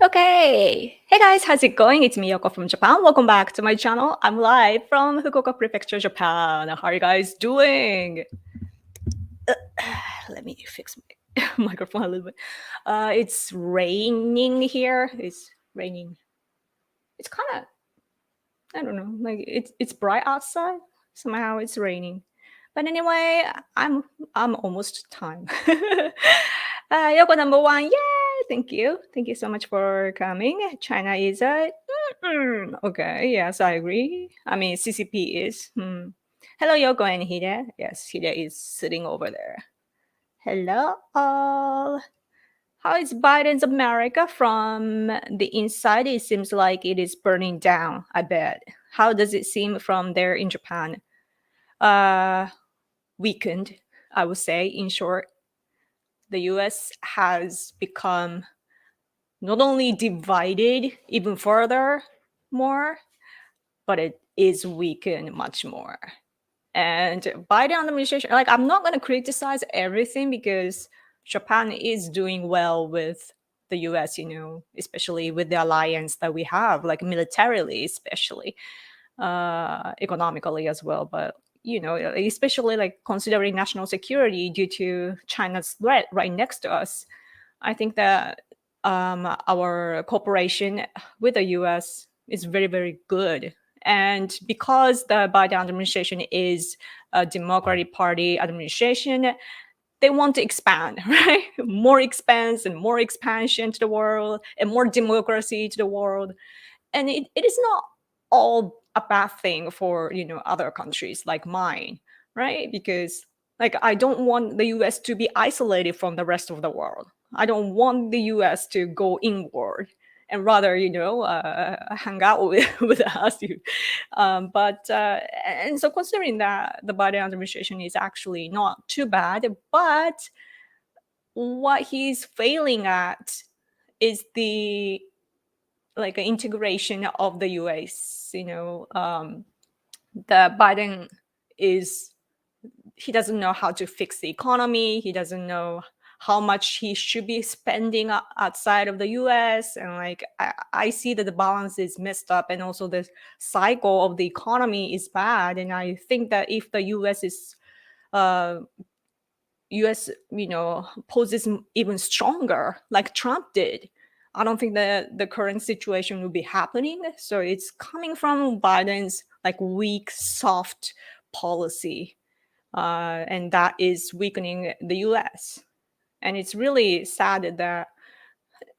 Okay. Hey guys, how's it going? It's Miyoko from Japan. Welcome back to my channel. I'm live from Fukuoka Prefecture, Japan. How are you guys doing? Let me fix my microphone a little bit. It's raining here. It's raining. It's kind of, I don't know, like it's bright outside. Somehow it's raining. But anyway, I'm almost time. Yoko number one, yay! Thank you. Thank you so much for coming. China is a okay. Yes, I agree. I mean, CCP is. Hello, Yoko and Hide. Yes, Hide is sitting over there. Hello, all. How is Biden's America from the inside? It seems like it is burning down. I bet. How does it seem from there in Japan? Weakened, I would say. In short, the U.S. has become not only divided even further more, but it is weakened much more. And Biden administration, like, I'm not going to criticize everything because Japan is doing well with the US, especially with the alliance that we have, like militarily, especially economically as well. But, especially like considering national security due to China's threat right next to us, I think that our cooperation with the US is very, very good. And because the Biden administration is a Democratic Party administration, they want to expand, right? More expanse and more expansion to the world and more democracy to the world. And it is not all a bad thing for, other countries like mine, right? Because like I don't want the US to be isolated from the rest of the world. I don't want the US to go inward and rather, hang out with us. And so considering that the Biden administration is actually not too bad, but what he's failing at is the like integration of the US. The Biden he doesn't know how to fix the economy. He doesn't know how much he should be spending outside of the US. And like, I see that the balance is messed up and also the cycle of the economy is bad. And I think that if the US, poses even stronger, like Trump did, I don't think that the current situation will be happening. So it's coming from Biden's like weak, soft policy, and that is weakening the US. And it's really sad that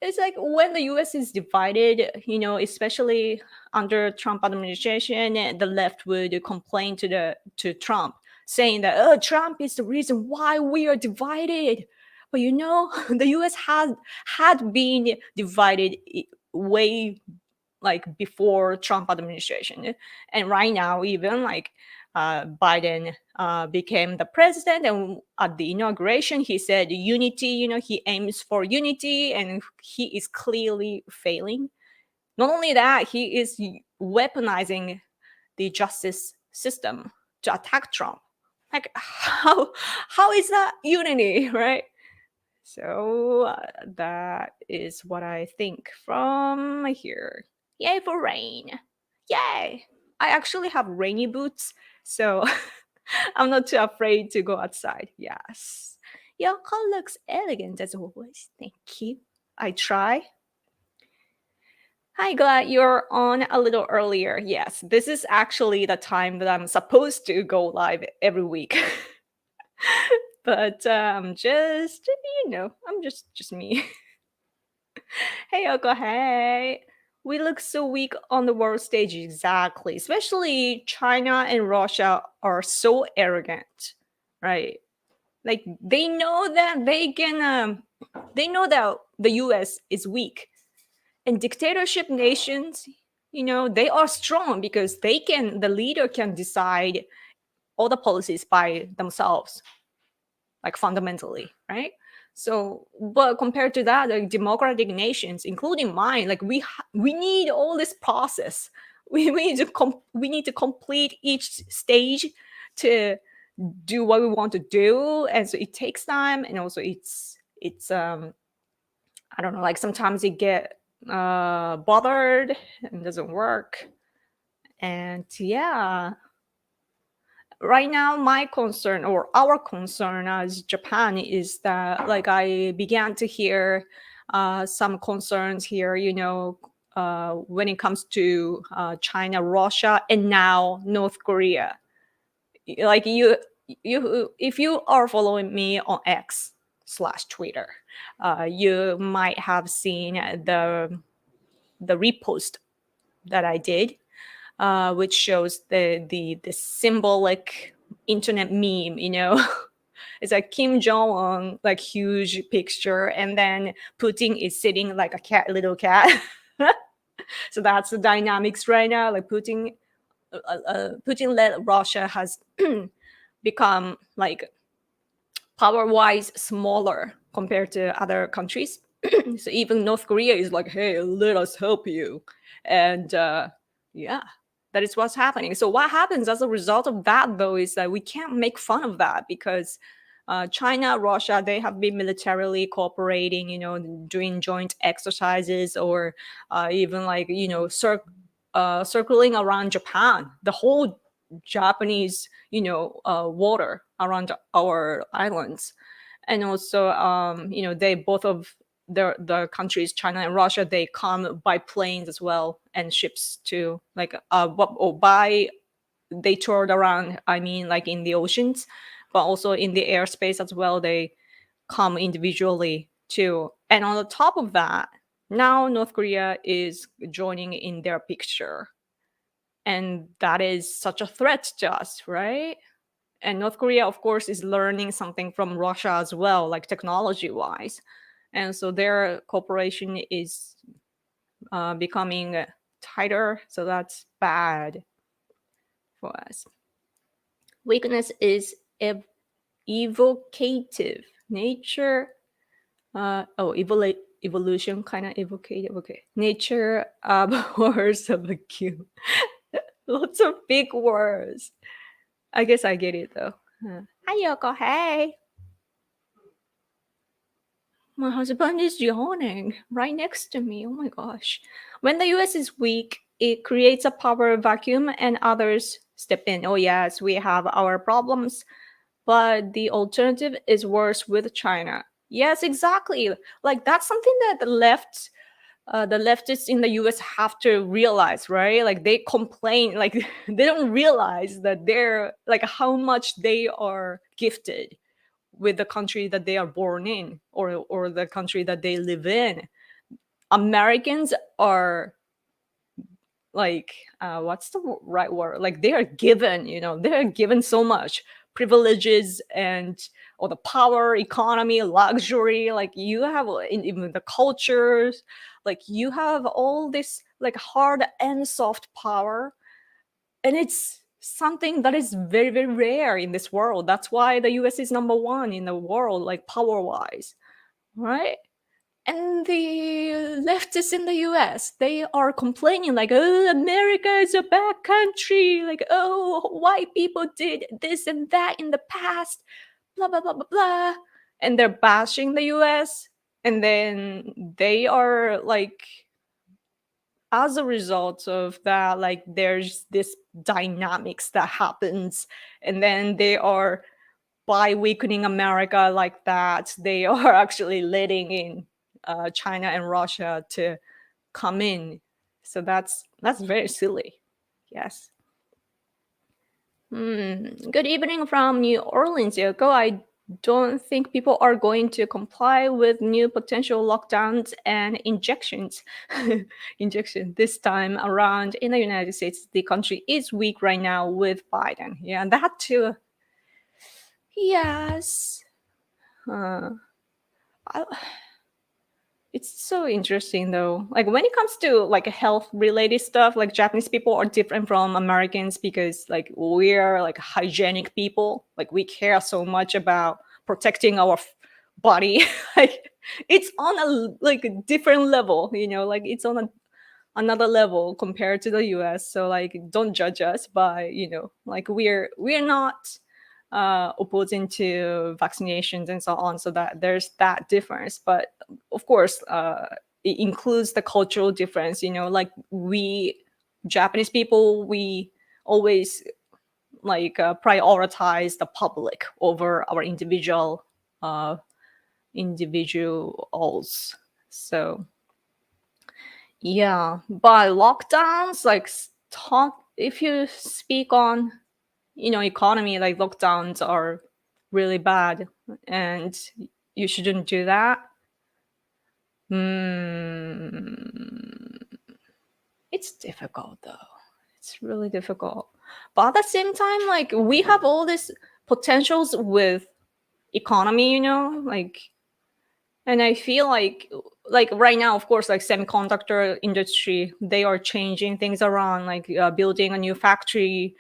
it's like when the US is divided, especially under Trump administration, the left would complain to Trump, saying that Trump is the reason why we are divided. But the US had been divided way like before Trump administration, and right now even like Biden became the president, and at the inauguration he said unity. He aims for unity, and he is clearly failing. Not only that, he is weaponizing the justice system to attack Trump. Like how is that unity, right? So that is what I think from here. Yay for rain. Yay. I actually have rainy boots, so I'm not too afraid to go outside. Yes. Your car looks elegant as always. Thank you. I try. Hi, glad you're on a little earlier. Yes, this is actually the time that I'm supposed to go live every week. But I'm just me. Hey, Yoko, hey. We look so weak on the world stage, exactly. Especially China and Russia are so arrogant, right? Like they know that they know that the US is weak. And dictatorship nations, they are strong because the leader can decide all the policies by themselves, like fundamentally, right? So, but compared to that, like democratic nations, including mine, like we need all this process. We need to complete each stage to do what we want to do, and so it takes time, and also it's I don't know, like sometimes it get bothered and doesn't work. And yeah, right now my concern, or our concern as Japan, is that like I began to hear some concerns here, when it comes to China, Russia, and now North Korea. Like you if you are following me on X/Twitter, you might have seen the repost that I did, which shows the symbolic internet meme. It's like Kim Jong Un, like huge picture, and then Putin is sitting like a cat, little cat. So that's the dynamics right now. Like Putin-led Russia has become like power-wise smaller compared to other countries. So even North Korea is like, hey, let us help you. And yeah, that is what's happening. So what happens as a result of that, though, is that we can't make fun of that, because China, Russia, they have been militarily cooperating, doing joint exercises, or even like, circling around Japan, the whole Japanese, water around our islands. And also, they both of the countries, China and Russia, they come by planes as well, and ships too. Like, or by they toured around. I mean, like in the oceans, but also in the airspace as well. They come individually too. And on the top of that, now North Korea is joining in their picture, and that is such a threat to us, right? And North Korea, of course, is learning something from Russia as well, like technology wise. And so their cooperation is becoming tighter. So that's bad for us. Weakness is evocative nature. Evolution, kind of evocative. Okay. Nature abhors a vacuum. Lots of big words. I guess I get it though. Hi, Yoko. Hey. My husband is yawning right next to me. Oh my gosh. When the US is weak, it creates a power vacuum and others step in. Oh, yes, we have our problems, but the alternative is worse with China. Yes, exactly. Like, that's something that the leftists in the US have to realize, right? Like, they complain, like, they don't realize that they're like how much they are gifted with the country that they are born in, or the country that they live in. Americans are like, what's the right word? Like, they are given, they're given so much privileges and all the power, economy, luxury. Like, you have even the cultures, like you have all this like hard and soft power, and it's something that is very, very rare in this world. That's why the US is number one in the world, like power wise, right? And the leftists in the US, they are complaining like, oh, America is a bad country, like, oh, white people did this and that in the past, blah blah blah blah blah. And they're bashing the US, and then they are like, as a result of that, like, there's this dynamics that happens, and then they are, by weakening America like that, they are actually letting in China and Russia to come in. So that's very silly. Yes. Good evening from New Orleans, Yoko. I don't think people are going to comply with new potential lockdowns and injections. Injection this time around in the United States. The country is weak right now with Biden. Yeah, that too. Yes. Uh, I, it's so interesting though. Like, when it comes to like health related stuff, like Japanese people are different from Americans, because like we're like hygienic people. Like, we care so much about protecting our body. Like, it's on a like a different level, like it's on another level compared to the US. So like, don't judge us by, like we're not opposing to vaccinations and so on. So that there's that difference. But of course, it includes the cultural difference. Like we Japanese people, we always like prioritize the public over our individuals. So yeah, but lockdowns, like talk if you speak on economy, like lockdowns are really bad and you shouldn't do that. Hmm. It's difficult though. It's really difficult. But at the same time, like we have all these potentials with economy, like, and I feel like right now, of course, like semiconductor industry, they are changing things around, like building a new factories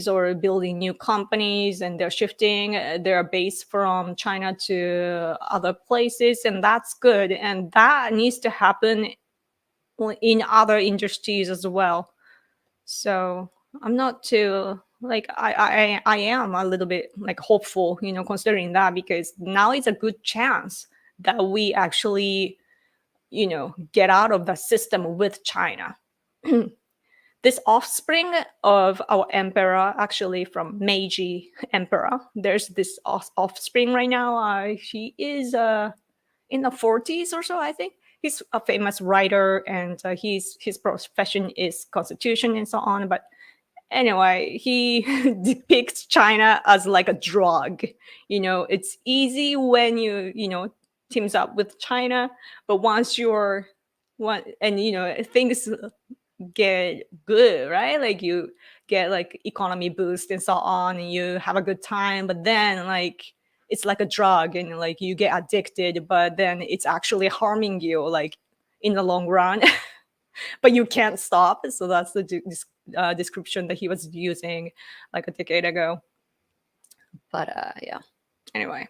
or building new companies, and they're shifting their base from China to other places, and that's good, and that needs to happen in other industries as well. So I'm not too like I am a little bit like hopeful, considering that, because now it's a good chance that we actually, get out of the system with China. This offspring of our emperor, actually from Meiji emperor, there's this offspring right now. He is in the 40s or so, I think. He's a famous writer, and his profession is constitution and so on. But anyway, he depicts China as like a drug. It's easy when you teams up with China, but once you're one, and things get good, right? Like you get like economy boost and so on, and you have a good time, but then like it's like a drug, and like you get addicted, but then it's actually harming you like in the long run. But you can't stop. So that's the description that he was using like a decade ago. But yeah, anyway.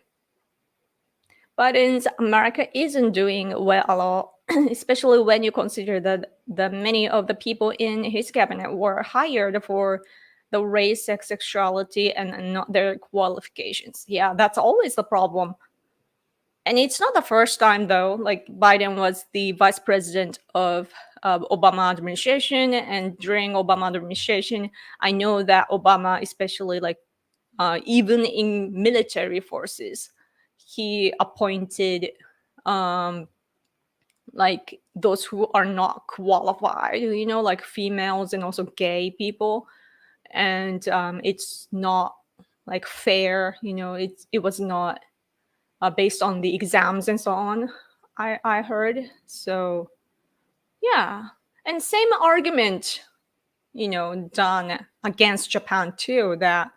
But in America isn't doing well at all, especially when you consider that the many of the people in his cabinet were hired for the race, sex, sexuality, and not their qualifications. Yeah, that's always the problem. And it's not the first time though. Like Biden was the vice president of Obama administration, and during Obama administration, I know that Obama, especially like even in military forces, he appointed um, like those who are not qualified, like females and also gay people, and it's not like fair. It was not based on the exams and so on. I heard. So yeah, and same argument, done against Japan too. That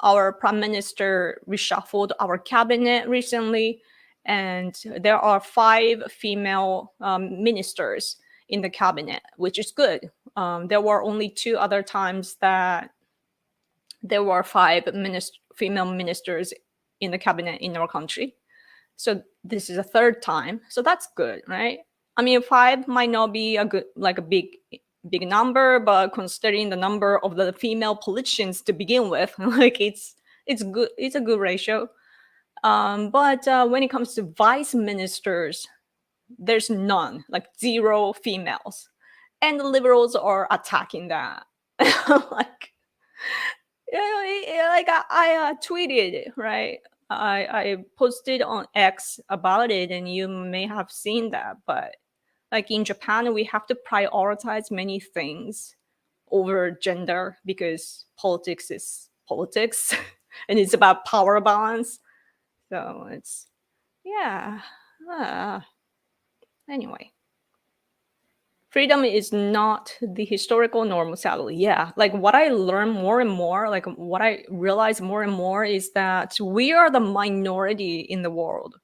our prime minister reshuffled our cabinet recently, and there are 5 female ministers in the cabinet, which is good. There were only 2 other times that there were 5 female ministers in the cabinet in our country. So this is a 3rd time. So that's good, right? I mean, 5 might not be a big number, but considering the number of the female politicians to begin with, like it's good. It's a good ratio. But when it comes to vice ministers, there's none, like 0 females, and the liberals are attacking that. Like, like I tweeted, right? I posted on X about it, and you may have seen that. But like in Japan, we have to prioritize many things over gender, because politics is politics and it's about power balance. So it's, yeah. Uh, anyway, freedom is not the historical norm, sadly. Yeah, like what I learn more and more, like what I realize more and more, is that we are the minority in the world.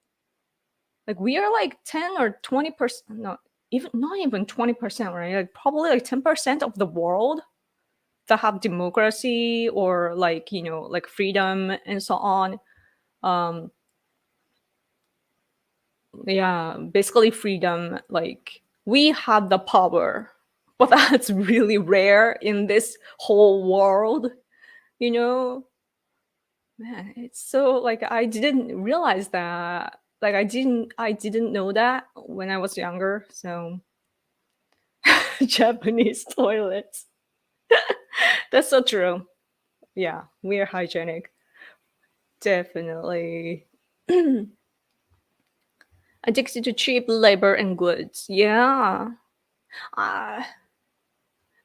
Like we are like 10 or 20%, no, even not even 20%, right? Like probably like 10% of the world that have democracy, or like like freedom and so on. um yeah, basically freedom. Like we have the power, but that's really rare in this whole world. you know Man, it's so like I didn't realize that Like I didn't know that when I was younger. So Japanese toilets. That's so true. Yeah, we're hygienic. Definitely. Addicted to cheap labor and goods. Yeah. Uh,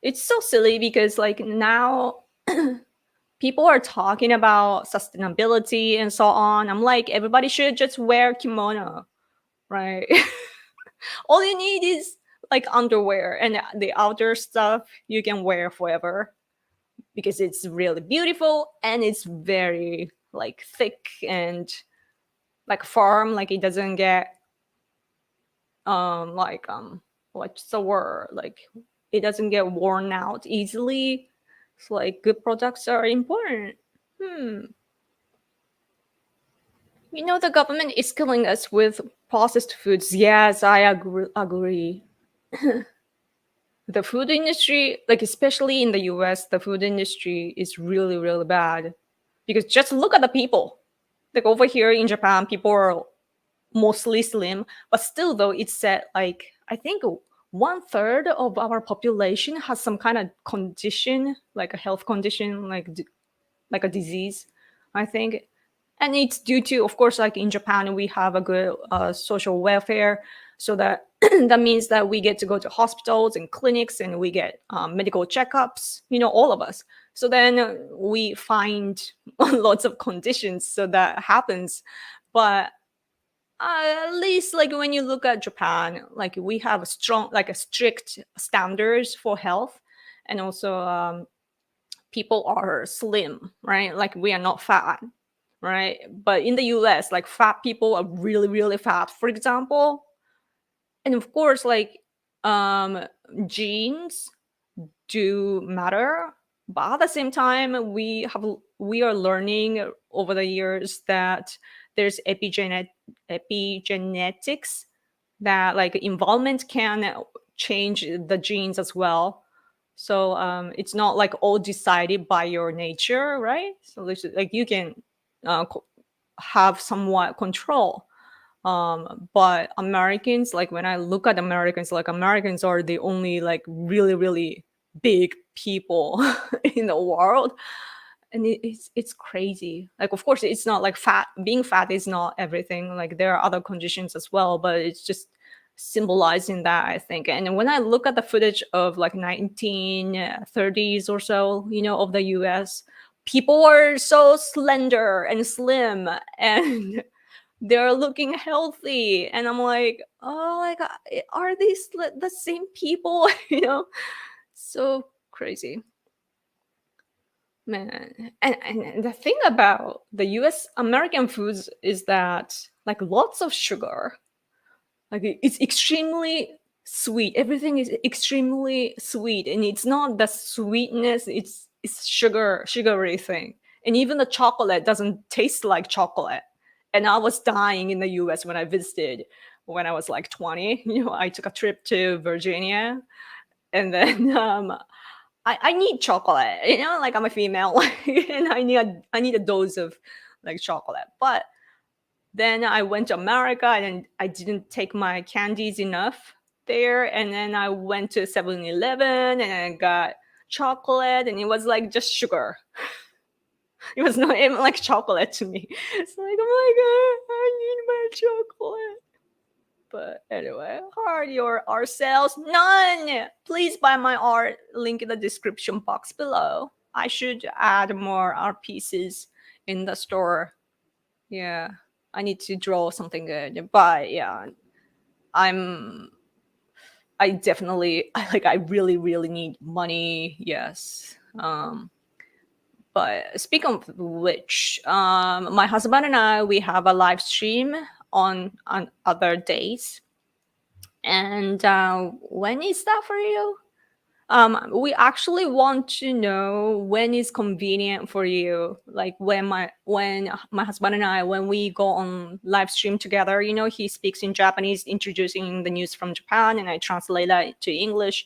it's so silly because like now people are talking about sustainability and so on. I'm like, everybody should just wear kimono, right? All you need is like underwear, and the outer stuff you can wear forever because it's really beautiful and it's very like thick and like firm, like it doesn't get like what's the word, like it doesn't get worn out easily. So like good products are important. You know, the government is killing us with processed foods. Yes, I agree. The food industry, like especially in the US, the food industry is really, really bad. Because just look at the people. Like over here in Japan, people are mostly slim, but still though it's said like I think 1/3 of our population has some kind of condition, like a health condition, like a disease, I think. And it's due to, of course, like in Japan, we have a good social welfare. So that that means that we get to go to hospitals and clinics and we get medical checkups, you know, all of us. So then we find lots of conditions. So that happens. But at least like when you look at Japan, like we have a strong, like a strict standards for health. And also people are slim, right? Like we are not fat, right? But in the US, like fat people are really, really fat, for example. And of course, like um, genes do matter. But at the same time, we are learning over the years that there's epigenetics, that like involvement can change the genes as well. So it's not like all decided by your nature, right? So like you can have somewhat control. But Americans, like when I look at Americans, like Americans are the only like really, really big people in the world. And it's crazy. Like of course it's not like being fat is not everything. Like there are other conditions as well, but it's just symbolizing that, I think. And when I look at the footage of like 1930s or so, you know, of the US, people were so slender and slim and they're looking healthy, and I'm like, oh my god, are these the same people? You know, so crazy, man. And the thing about the US American foods is that like lots of sugar, like it's extremely sweet, everything is extremely sweet, and it's not the sweetness, it's sugary thing. And even the chocolate doesn't taste like chocolate. And I was dying in the US when I visited when I was like 20. You know, I took a trip to Virginia, and then I need chocolate, you know, like I'm a female and I need a dose of like chocolate. But then I went to America and I didn't take my candies enough there. And then I went to 7-Eleven and I got chocolate, and it was like just sugar. It was not even like chocolate to me. It's like, oh my god, I need my chocolate. But anyway, how are your art sales? None. Please buy my art. Link in the description box below. I should add more art pieces in the store. Yeah, I need to draw something good. But yeah, I'm. I definitely I really really need money. Yes. But speaking of which, my husband and I, we have a live stream on other days. And when is that for you? We actually want to know when is convenient for you. Like when my husband and I, when we go on live stream together, you know, he speaks in Japanese, introducing the news from Japan, and I translate that to English.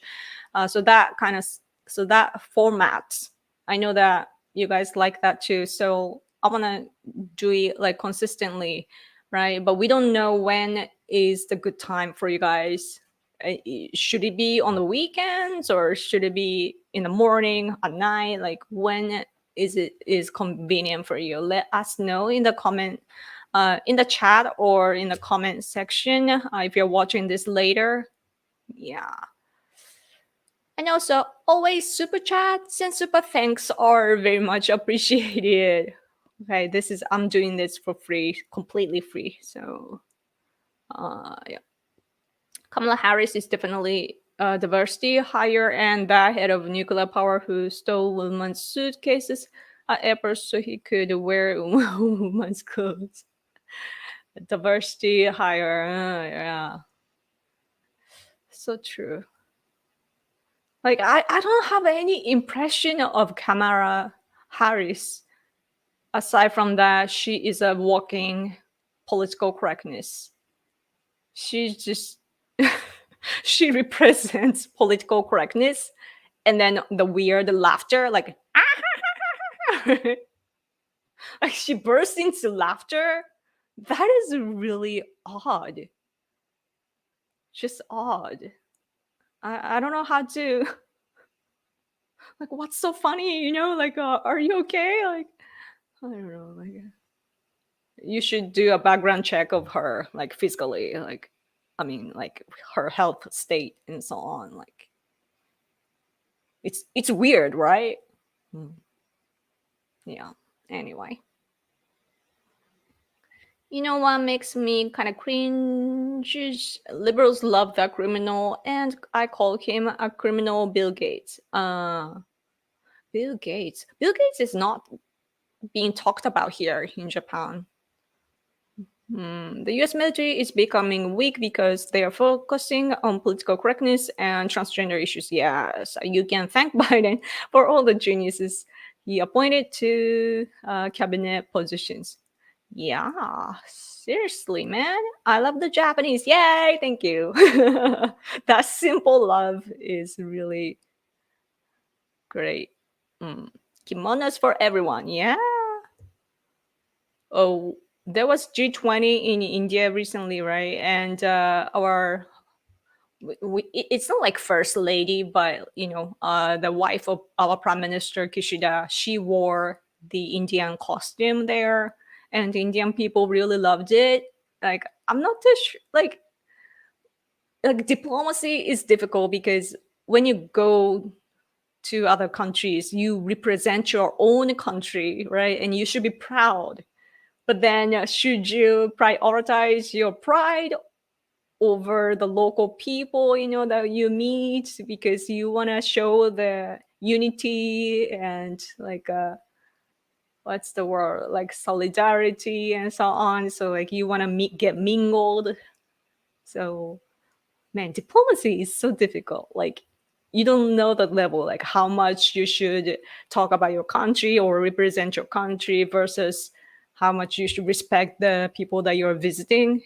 So that format, I know that you guys like that too. So I want to do it like consistently. right? But we don't know when is the good time for you guys. Should it be on the weekends or should it be in the morning, at night? Like when is convenient for you? Let us know in the comment, in the chat or in the comment section if you're watching this later. Yeah. And also, always super chats and super thanks are very much appreciated. Okay, I'm doing this for free, completely free. So, yeah. Kamala Harris is definitely diversity hire and the head of nuclear power who stole women's suitcases at airports so he could wear women's clothes. Diversity hire, yeah. So true. Like I don't have any impression of Kamala Harris aside from that she is a walking political correctness. She just she represents political correctness and then the weird laughter like like she bursts into laughter. That is really odd. Just odd. I don't know how to like what's so funny, like are you okay? Like I don't know, like you should do a background check of her, like physically, like I mean, like her health state and so on. Like it's weird, right? Yeah. Anyway, you know what makes me kind of cringe? Liberals love the criminal, and I call him a criminal, Bill Gates. Bill Gates. Bill Gates is not being talked about here in Japan. The US military is becoming weak because they are focusing on political correctness and transgender issues. Yes, you can thank Biden for all the geniuses he appointed to cabinet positions. Yeah, seriously, man. I love the Japanese. Yay, thank you. That simple love is really great. Kimonos for everyone. Yeah. Oh, there was G20 in India recently, right? And it's not like first lady, but the wife of our prime minister Kishida, she wore the Indian costume there, and the Indian people really loved it. Like I'm not too sure, like diplomacy is difficult because when you go to other countries, you represent your own country, right? And you should be proud. But then, should you prioritize your pride over the local people, that you meet because you want to show the unity and like what's the word, like solidarity and so on? So like you want to get mingled. So man, diplomacy is so difficult. Like you don't know the level, like how much you should talk about your country or represent your country versus how much you should respect the people that you're visiting.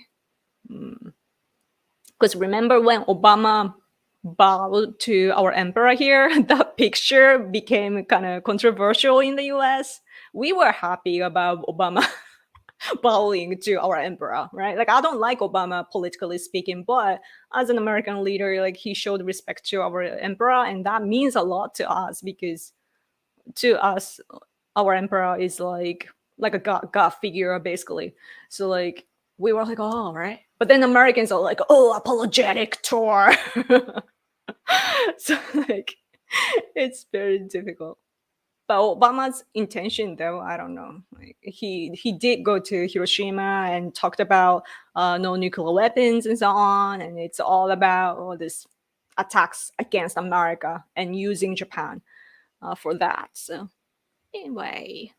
Because remember when Obama bowed to our emperor here, that picture became kind of controversial in the US. We were happy about Obama bowing to our emperor, right? Like I don't like Obama politically speaking, but as an American leader, like he showed respect to our emperor, and that means a lot to us because to us, our emperor is like a god figure basically. So like we were like, oh, right. But then Americans are like, oh, apologetic tour. So like it's very difficult. But Obama's intention, though, I don't know. Like, he did go to Hiroshima and talked about no nuclear weapons and so on, and it's all about all this attacks against America and using Japan for that. So anyway,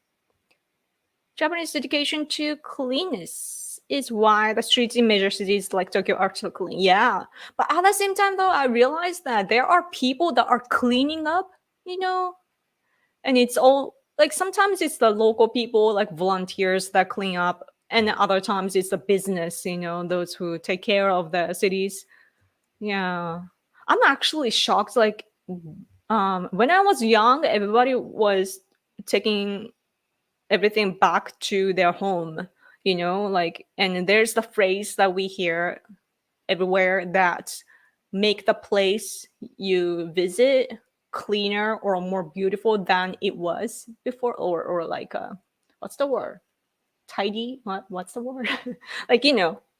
Japanese dedication to cleanness is why the streets in major cities like Tokyo are so clean. Yeah, but at the same time, though, I realized that there are people that are cleaning up, and it's all like sometimes it's the local people like volunteers that clean up and other times it's the business, those who take care of the cities. Yeah, I'm actually shocked. Like when I was young, everybody was taking everything back to their home, like, and there's the phrase that we hear everywhere that make the place you visit cleaner or more beautiful than it was before, or like what's the word, tidy, what's the word, like,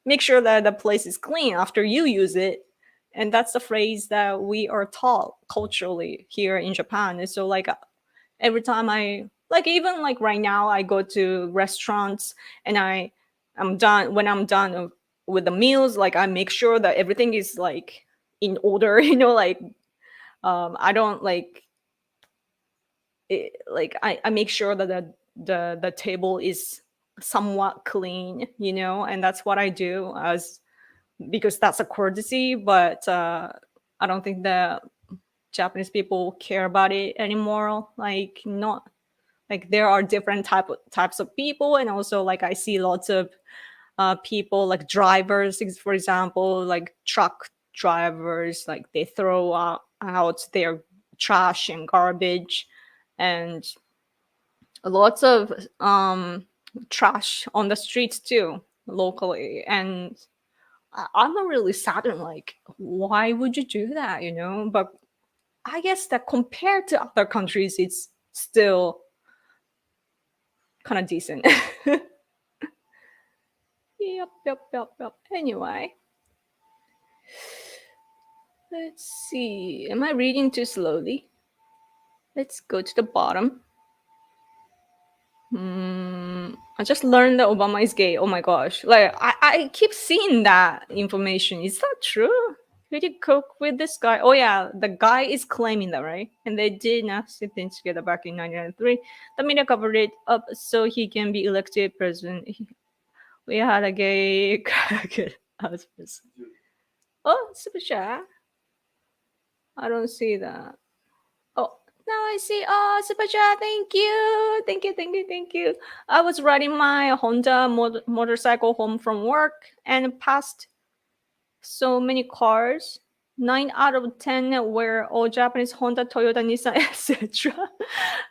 make sure that the place is clean after you use it. And that's the phrase that we are taught culturally here in Japan. And so like every time I, like, even like right now I go to restaurants and I'm done, when I'm done with the meals, like I make sure that everything is like in order, like I don't like like I make sure that the table is somewhat clean, and that's what I do, as because that's a courtesy. But I don't think the Japanese people care about it anymore. Like, not like, there are different types of people, and also like I see lots of people like drivers, for example, like truck drivers, like they throw out their trash and garbage, and lots of trash on the streets too, locally. And I'm not really saddened, like, why would you do that, but I guess that compared to other countries, it's still kind of decent. Yep. Anyway, let's see. Am I reading too slowly? Let's go to the bottom. I just learned that Obama is gay. Oh my gosh. Like, I keep seeing that information. Is that true? Did you cook with this guy? Oh yeah, the guy is claiming that, right? And they did nasty things together back in 1993. The media covered it up so he can be elected president. We had a gay husband. Oh, super chat. I don't see that. Oh, now I see. Oh, super chat. Thank you. Thank you. I was riding my Honda motorcycle home from work and passed so many cars. 9 out of 10 were all Japanese: Honda, Toyota, Nissan, etc.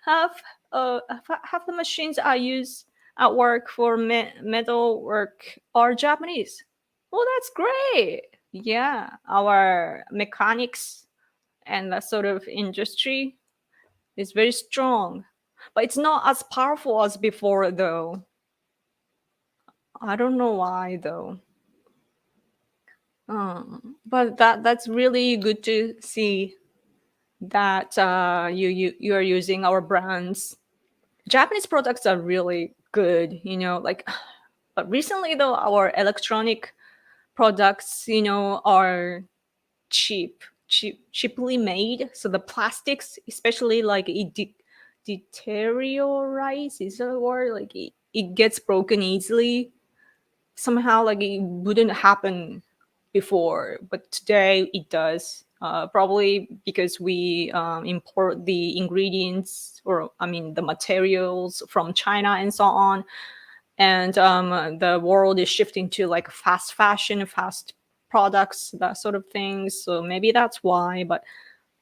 half, half the machines I use at work for metal work are Japanese. Oh, that's great. Yeah, our mechanics and that sort of industry is very strong, but it's not as powerful as before, though. I don't know why, though. But that's really good to see that you are using our brands. Japanese products are really good, like. But recently, though, our electronic products, are cheaply made. So the plastics, especially, like, it deteriorates, is that a word? Like, it gets broken easily. Somehow, like, it wouldn't happen before, but today it does. Probably because we import the ingredients, or I mean the materials, from China and so on. And the world is shifting to like fast fashion, fast products, that sort of thing. So maybe that's why. But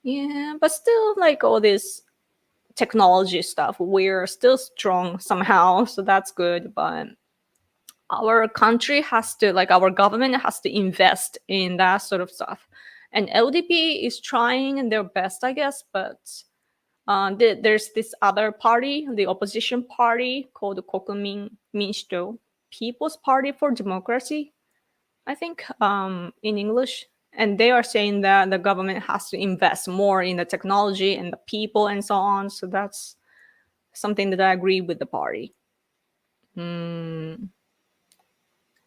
yeah, but still, like, all this technology stuff, we're still strong somehow. So that's good. But our country has to, like, our government has to invest in that sort of stuff. And LDP is trying their best, I guess. But there's this other party, the opposition party, called Kokumin Minshito, People's Party for Democracy, I think, in English. And they are saying that the government has to invest more in the technology and the people and so on. So that's something that I agree with the party.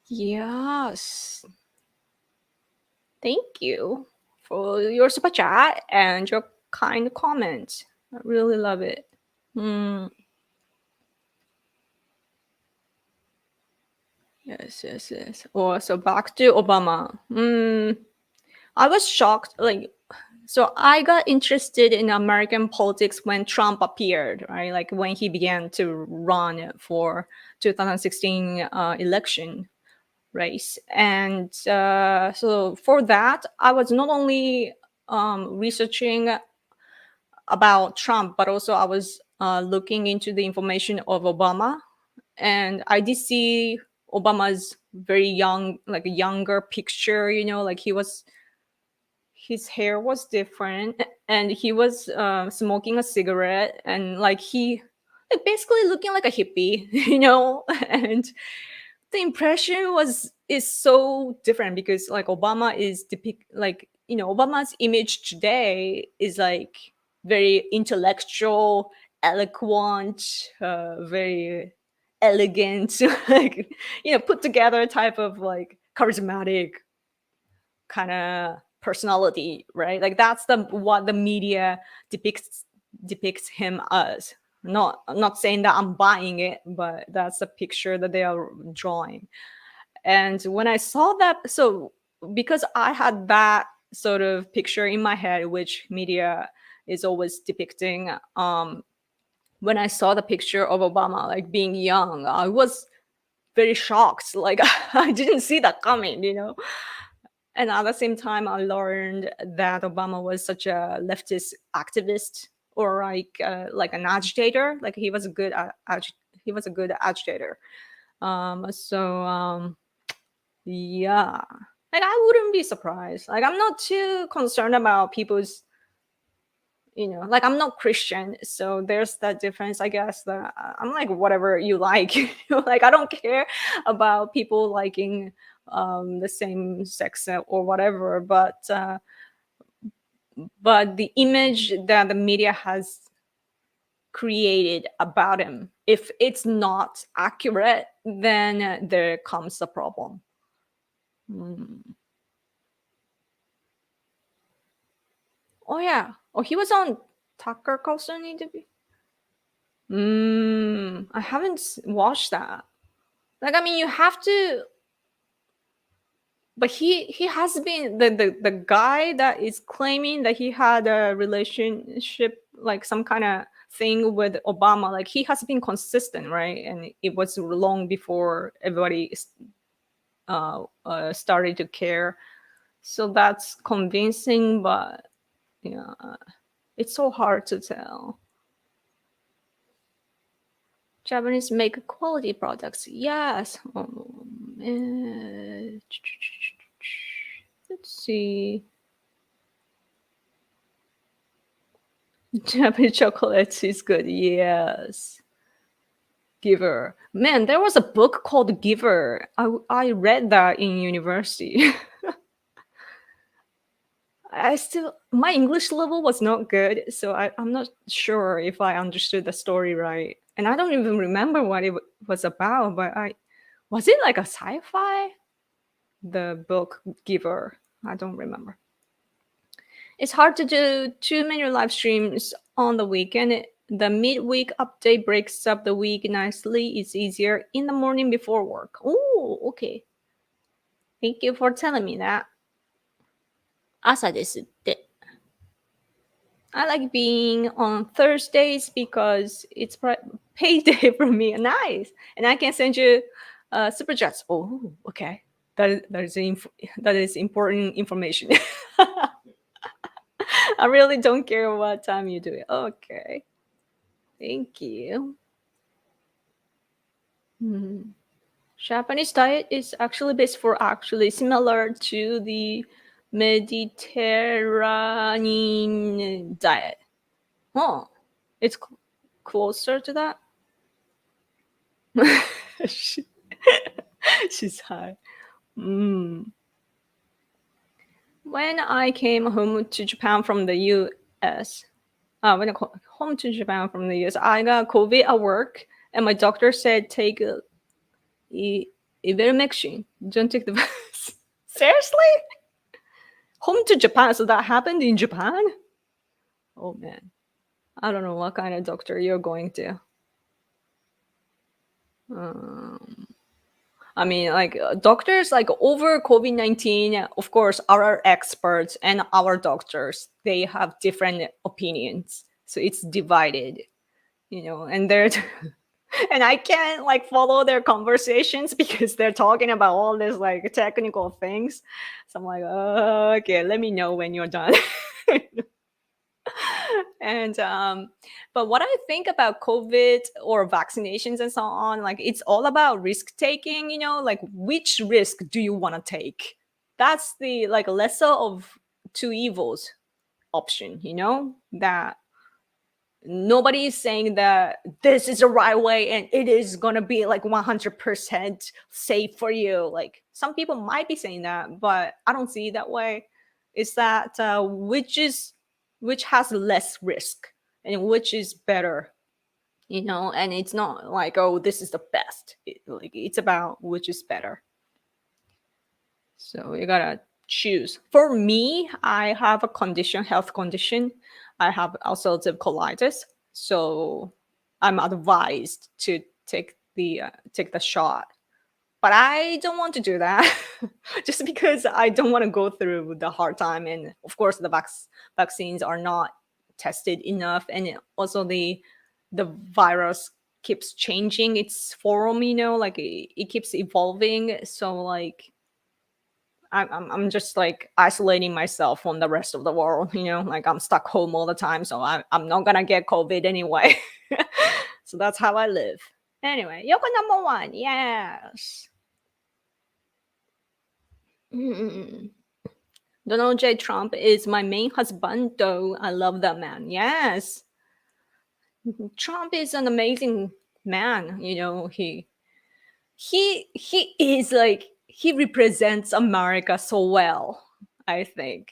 Yes. Thank you for your super chat and your kind comments. I really love it. Yes. Oh, so back to Obama. I was shocked. Like, so I got interested in American politics when Trump appeared, right? Like, when he began to run for 2016 election race. And so for that, I was not only researching about Trump, but also I was looking into the information of Obama. And I did see Obama's very young, like a younger picture, like his hair was different, and he was smoking a cigarette, and like basically looking like a hippie, and the impression is so different because like Obama is depict like Obama's image today is like very intellectual, eloquent, very elegant, like put together type of like charismatic kind of personality, right? Like that's the what the media depicts him as. I'm not saying that I'm buying it, but that's the picture that they are drawing. And when I saw that, so because I had that sort of picture in my head, which media is always depicting, when I saw the picture of Obama like being young, I was very shocked. Like I didn't see that coming. And at the same time, I learned that Obama was such a leftist activist, or like an agitator. Like he was a good he was a good agitator. So yeah, like I wouldn't be surprised. Like I'm not too concerned about people's, like I'm not Christian, so there's that difference, I guess. That I'm like whatever you like, like I don't care about people liking the same sex or whatever, but the image that the media has created about him, if it's not accurate, then there comes a problem. Mm. Oh yeah. Oh, he was on Tucker Carlson interview. I haven't watched that. Like, I mean, you have to, but he has been the guy that is claiming that he had a relationship, like some kind of thing with Obama. Like he has been consistent, right? And it was long before everybody started to care. So that's convincing, but yeah, it's so hard to tell. Japanese make quality products. Yes. Let's see. Japanese chocolate is good. Yes. Giver. Man, there was a book called Giver. I read that in university. My English level was not good, so I'm not sure if I understood the story right. And I don't even remember what it was about, but was it like a sci-fi? The book Giver. I don't remember. It's hard to do too many live streams on the weekend. The midweek update breaks up the week nicely. It's easier in the morning before work. Oh, okay. Thank you for telling me that. 朝ですって。I like being on Thursdays because it's payday for me. Nice. And I can send you super chats. Oh, okay. That is important information. I really don't care what time you do it. Okay. Thank you. Japanese diet is actually similar to the Mediterranean diet. Oh, it's closer to that. She's high. When I came home to Japan from the US, when I came home to Japan from the US, I got COVID at work, and my doctor said take ivermectin. Don't take the virus. Seriously? Home to Japan? So that happened in Japan? Oh man, I don't know what kind of doctor you're going to. I mean, like doctors, like over COVID-19, of course, our experts and our doctors, they have different opinions. So it's divided, and they're, and I can't like follow their conversations because they're talking about all this like technical things. So I'm like, okay, let me know when you're done. And but what I think about COVID or vaccinations and so on, like it's all about risk taking, like which risk do you want to take? That's the like lesser of two evils option, that nobody is saying that this is the right way and it is going to be like 100% safe for you. Like some people might be saying that, but I don't see it that way. It's that which has less risk and which is better, and it's not like, oh, this is the best. Like it's about which is better. So you gotta choose. For me, I have a condition, health condition. I have ulcerative colitis, so I'm advised to take the shot. But I don't want to do that, just because I don't want to go through the hard time. And of course, the vaccines are not tested enough, and also the virus keeps changing its form. Like it keeps evolving. So like I'm just like isolating myself from the rest of the world, like I'm stuck home all the time. So I'm not gonna get COVID anyway. So that's how I live. Anyway, Yoko number one. Yes. Mm. Donald J. Trump is my main husband, though. I love that man. Yes. Trump is an amazing man. He is like, he represents America so well, I think.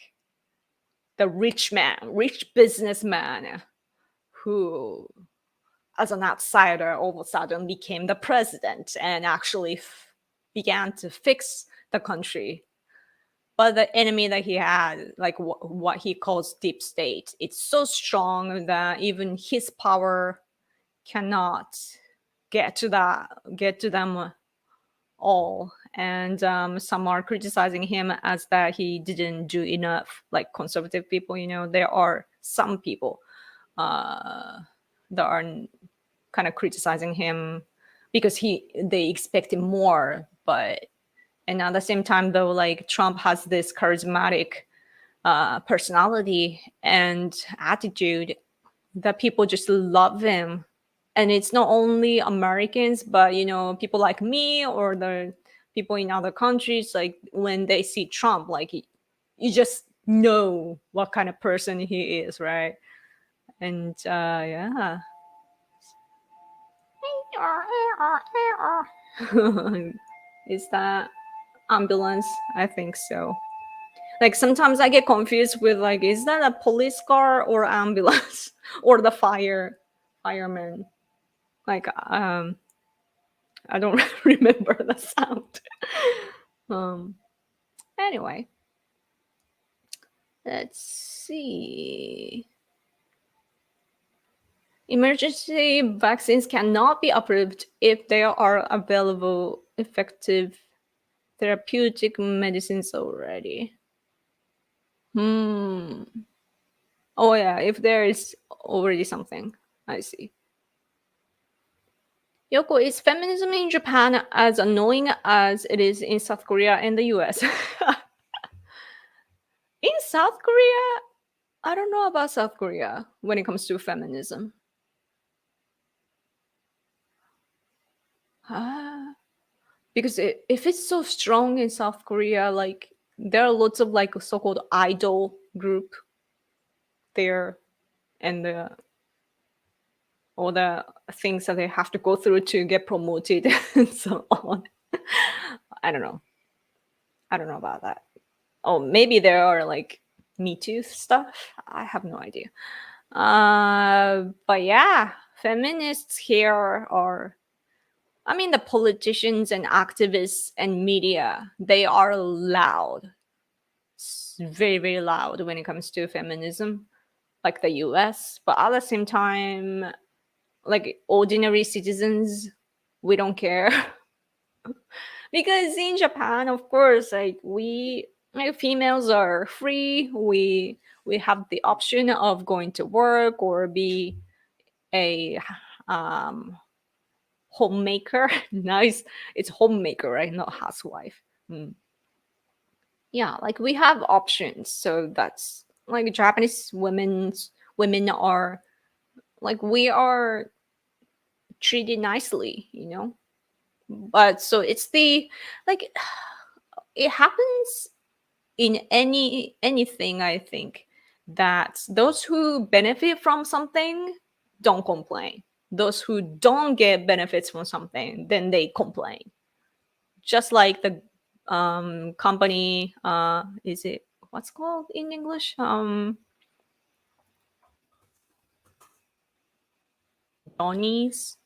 The rich man, rich businessman who, as an outsider, all of a sudden became the president and actually began to fix the country. But the enemy that he had, like what he calls deep state, it's so strong that even his power cannot get to them all. And some are criticizing him as that he didn't do enough, like conservative people. There are some people that are kind of criticizing him because they expected more. But and at the same time, though, like Trump has this charismatic personality and attitude that people just love him. And it's not only Americans, but people like me or the people in other countries. Like when they see Trump, like you just know what kind of person he is, right? And yeah. Is that ambulance? I think so. Like sometimes I get confused with like, is that a police car or ambulance or the fireman? Like I don't remember the sound. um anyway, let's see. Emergency vaccines cannot be approved if there are available effective therapeutic medicines already. Oh yeah, if there is already something. I see. Yoko, is feminism in Japan as annoying as it is in South Korea and the US? In South Korea, I don't know about South Korea when it comes to feminism. Because if it's so strong in South Korea, like there are lots of like so-called idol group there, and all the things that they have to go through to get promoted and so on. I don't know about that. Oh, maybe there are like Me Too stuff. I have no idea. But yeah, feminists here are, I mean, the politicians and activists and media, they are loud. It's very, very loud when it comes to feminism, like the US. But at the same time, like ordinary citizens, we don't care. Because in Japan, of course, like females are free. We have the option of going to work or be a homemaker. Nice, it's homemaker, right? Not housewife. Yeah, like we have options. So that's like Japanese women women are like, we are treated nicely, you know. But so it's the, like, it happens in anything, I think, that those who benefit from something don't complain. Those who don't get benefits from something, then they complain. Just like the company, is it, what's called in English, Johnny's,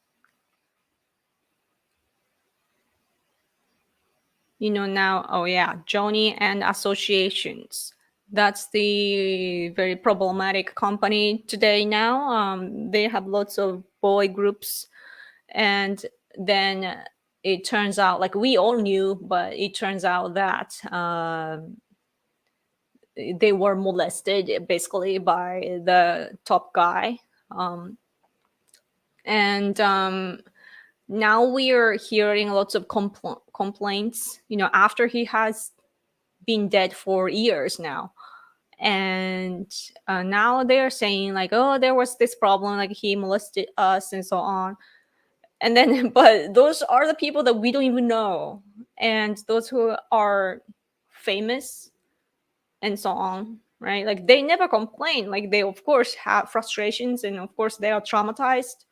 you know, now, oh yeah, Johnny and Associations. That's the very problematic company today now. They have lots of boy groups, and then it turns out, like, we all knew, but it turns out that they were molested basically by the top guy. um, and now we are hearing lots of complaints, you know, after he has been dead for years now. And now they're saying like, oh, there was this problem, like he molested us and so on. And then but those are the people that we don't even know, and those who are famous and so on, right? Like they never complain. Like they of course have frustrations, and of course they are traumatized,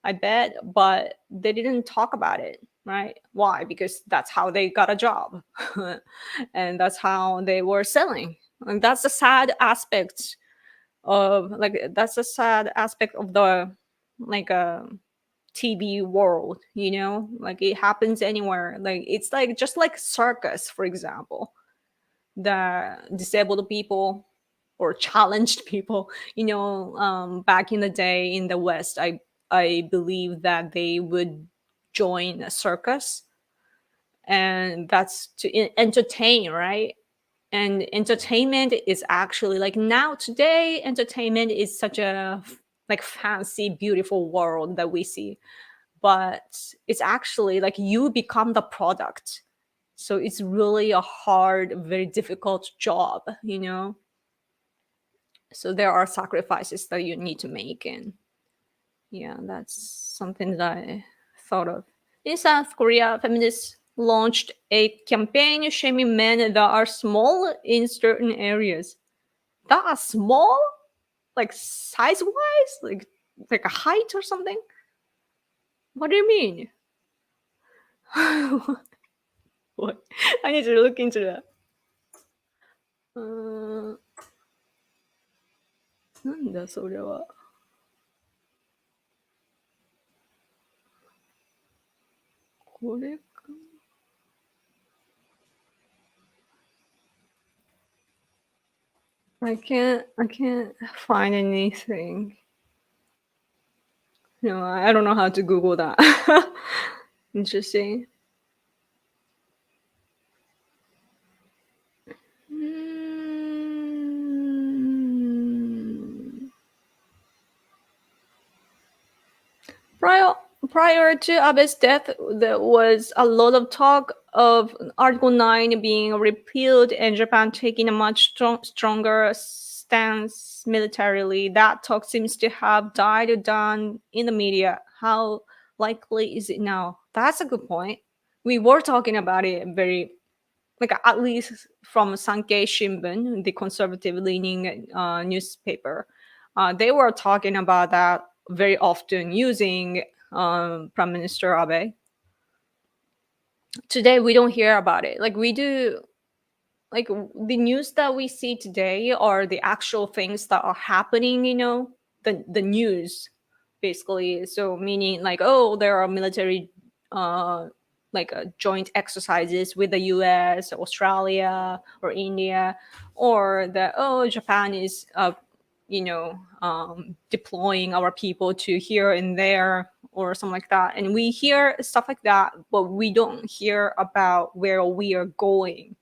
I bet, but they didn't talk about it, right? Why? Because that's how they got a job. And that's how they were selling. And that's the sad aspect of, like, that's a sad aspect of the, like, TV world, you know? Like it happens anywhere. Like it's like just like circus, for example. The disabled people or challenged people, you know, back in the day in the West, I believe that they would join a circus, and that's to entertain, right? And entertainment is actually, like, now today entertainment is such a like fancy beautiful world that we see, but it's actually like you become the product. So it's really a hard, very difficult job, you know. So there are sacrifices that you need to make, and yeah, that's something that I thought of. In South Korea, feminists launched a campaign shaming men that are small in certain areas. That are small, like size wise, like a height or something. What do you mean? What? I need to look into that. なんだそれは。これか。I can't find anything. No, I don't know how to Google that. Interesting. Mm. Prior prior to Abe's death, there was a lot of talk of Article 9 being repealed and Japan taking a much stronger stance militarily. That talk seems to have died down in the media. How likely is it now? That's a good point. We were talking about it very, like, at least from Sankei Shimbun, the conservative leaning newspaper. They were talking about that very often using Prime Minister Abe. Today, we don't hear about it. Like we do, like the news that we see today are the actual things that are happening, you know, the news basically. So meaning like, oh, there are military like joint exercises with the US, Australia, or India, or that, oh, Japan is you know, deploying our people to here and there or something like that. And we hear stuff like that, but we don't hear about where we are going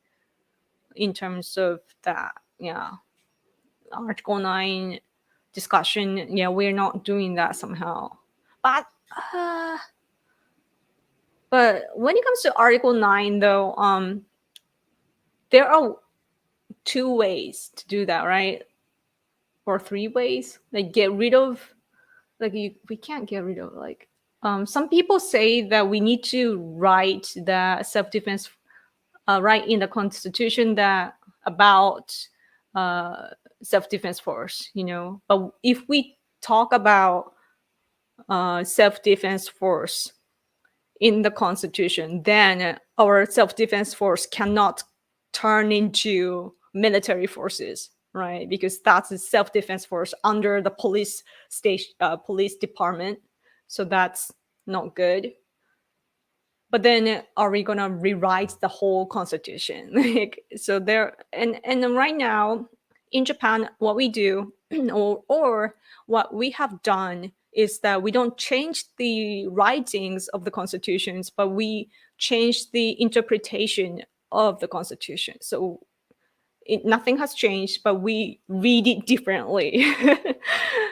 in terms of that. Yeah, Article 9 discussion. Yeah, we're not doing that somehow. But uh, but when it comes to Article 9 though, there are two ways to do that, right? or 3 ways. Like get rid of, like we can't get rid of, like some people say that we need to write the self-defense right in the constitution that about uh, self-defense force, but if we talk about self-defense force in the constitution, then our self-defense force cannot turn into military forces, right? Because that's a self-defense force under the police station, police department. So that's not good. But then are we gonna rewrite the whole constitution? Like, so there, and right now in Japan, what we do or what we have done is that we don't change the writings of the constitutions, but we change the interpretation of the constitution. So nothing has changed, but we read it differently.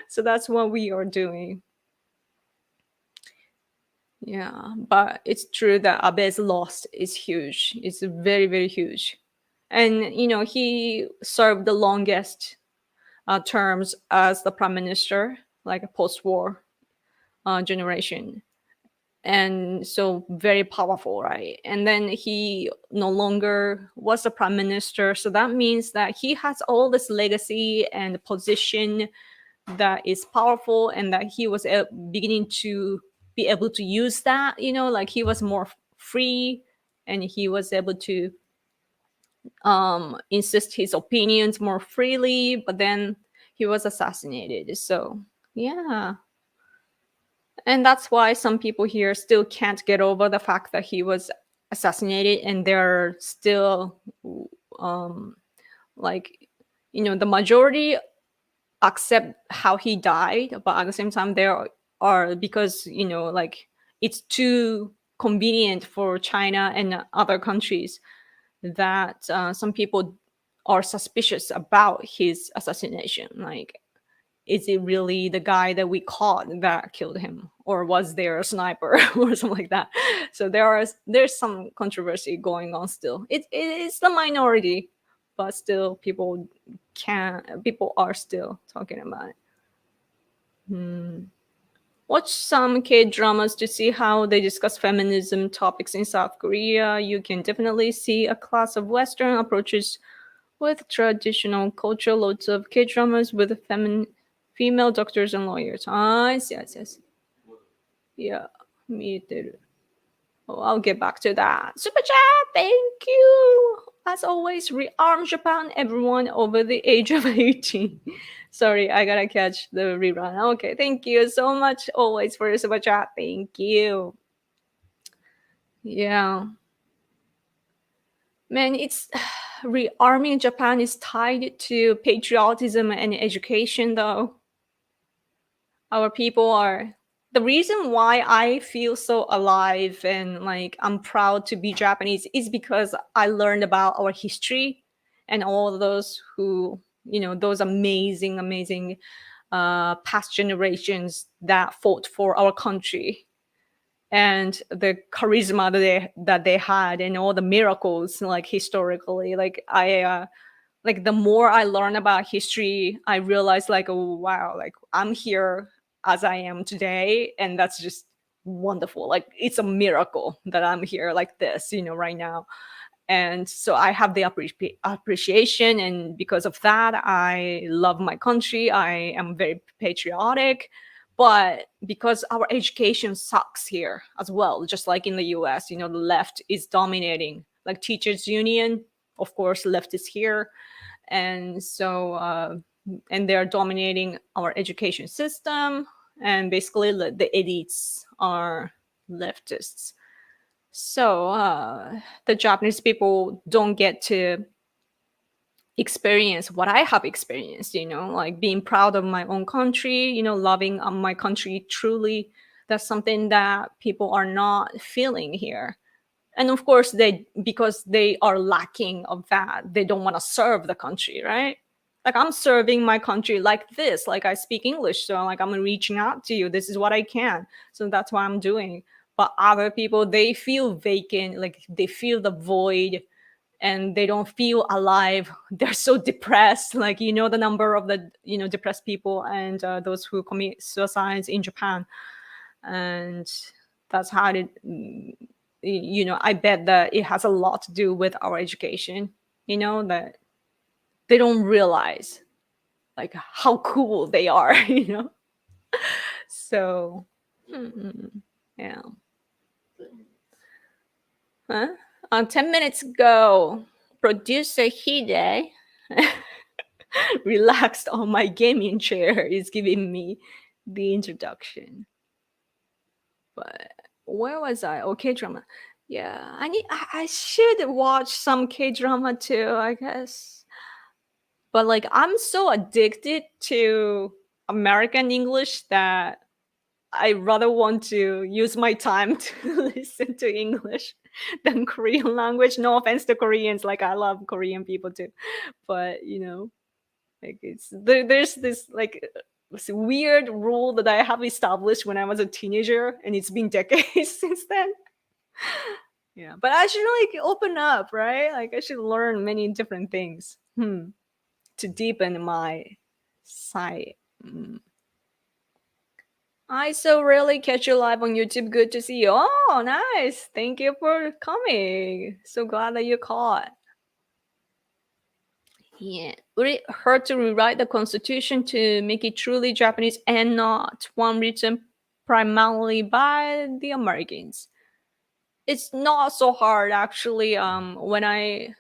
So that's what we are doing. Yeah, but it's true that Abe's loss is huge. It's very, very huge. And, he served the longest terms as the prime minister, like a post-war generation. And so very powerful, right? And then he no longer was the prime minister. So that means that he has all this legacy and position that is powerful, and that he was beginning to be able to use that, like he was more free, and he was able to insist his opinions more freely, but then he was assassinated. So yeah, and that's why some people here still can't get over the fact that he was assassinated, and they're still like, the majority accept how he died, but at the same time there are, because like it's too convenient for China and other countries, that some people are suspicious about his assassination. Like, is it really the guy that we caught that killed him, or was there a sniper or something like that? So there's some controversy going on still. It's the minority, but still people are still talking about it. Watch some K-dramas to see how they discuss feminism topics in South Korea. You can definitely see a class of Western approaches with traditional culture. Loads of K-dramas with female doctors and lawyers. Ah, yes. Yeah, me too. Oh, I'll get back to that. Super chat, thank you. As always, rearm Japan, everyone over the age of 18. Sorry, I gotta catch the rerun. Okay, thank you so much always for your super chat. Thank you. Yeah. Man, it's rearming Japan is tied to patriotism and education, though. Our people are the reason why I feel so alive and like I'm proud to be Japanese is because I learned about our history and all those who, those amazing past generations that fought for our country, and the charisma that they had, and all the miracles, like historically. Like like the more I learn about history, I realize like, oh wow, like I'm here as I am today, and that's just wonderful. Like it's a miracle that I'm here like this, right now. And so I have the appreciation, and because of that, I love my country. I am very patriotic. But because our education sucks here as well, just like in the US, the left is dominating, like teachers union, of course, left is here. And so and they're dominating our education system, and basically the elites are leftists. So the Japanese people don't get to experience what I have experienced, like being proud of my own country, loving my country truly. That's something that people are not feeling here. And of course, because they are lacking of that, they don't want to serve the country, right? Like I'm serving my country like this, like I speak English, so like I'm reaching out to you. This is what I can, so that's what I'm doing. But other people, they feel vacant, like they feel the void, and they don't feel alive. They're so depressed. Like, the number of the, depressed people and those who commit suicides in Japan. And that's how it, I bet that it has a lot to do with our education, that they don't realize like how cool they are, So, yeah. Huh? 10 minutes ago, producer Hide relaxed on my gaming chair is giving me the introduction. But where was I? Oh, K-drama. Yeah, I should watch some K-drama too, I guess. But like, I'm so addicted to American English that I rather want to use my time to listen to English than Korean language. No offense to Koreans, like I love Korean people too, but like there's this like this weird rule that I have established when I was a teenager, and it's been decades since then. Yeah, but I should like open up, right? Like I should learn many different things to deepen my sight. I so rarely catch you live on YouTube. Good to see you. Oh, nice. Thank you for coming. So glad that you caught. Yeah. Would it hurt to rewrite the constitution to make it truly Japanese and not one written primarily by the Americans? It's not so hard actually. When I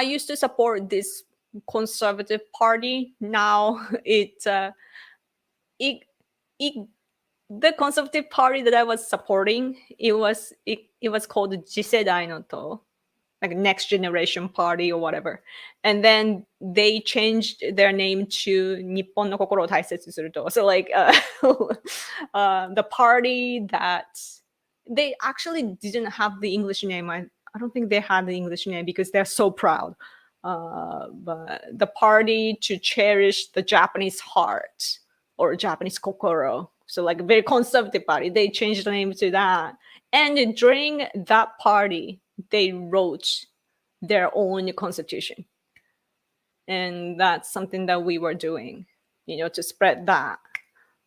used to support this conservative party. Now it the conservative party that I was supporting, it was called Jisedai no To, like next generation party or whatever. And then they changed their name to Nippon no Kokoro o Taisetsu Suru To. So like the party that they actually didn't have the English name. I don't think they had the English name because they're so proud. But the party to cherish the Japanese heart or Japanese kokoro. So like a very conservative party. They changed the name to that. And during that party, they wrote their own constitution. And that's something that we were doing, to spread that.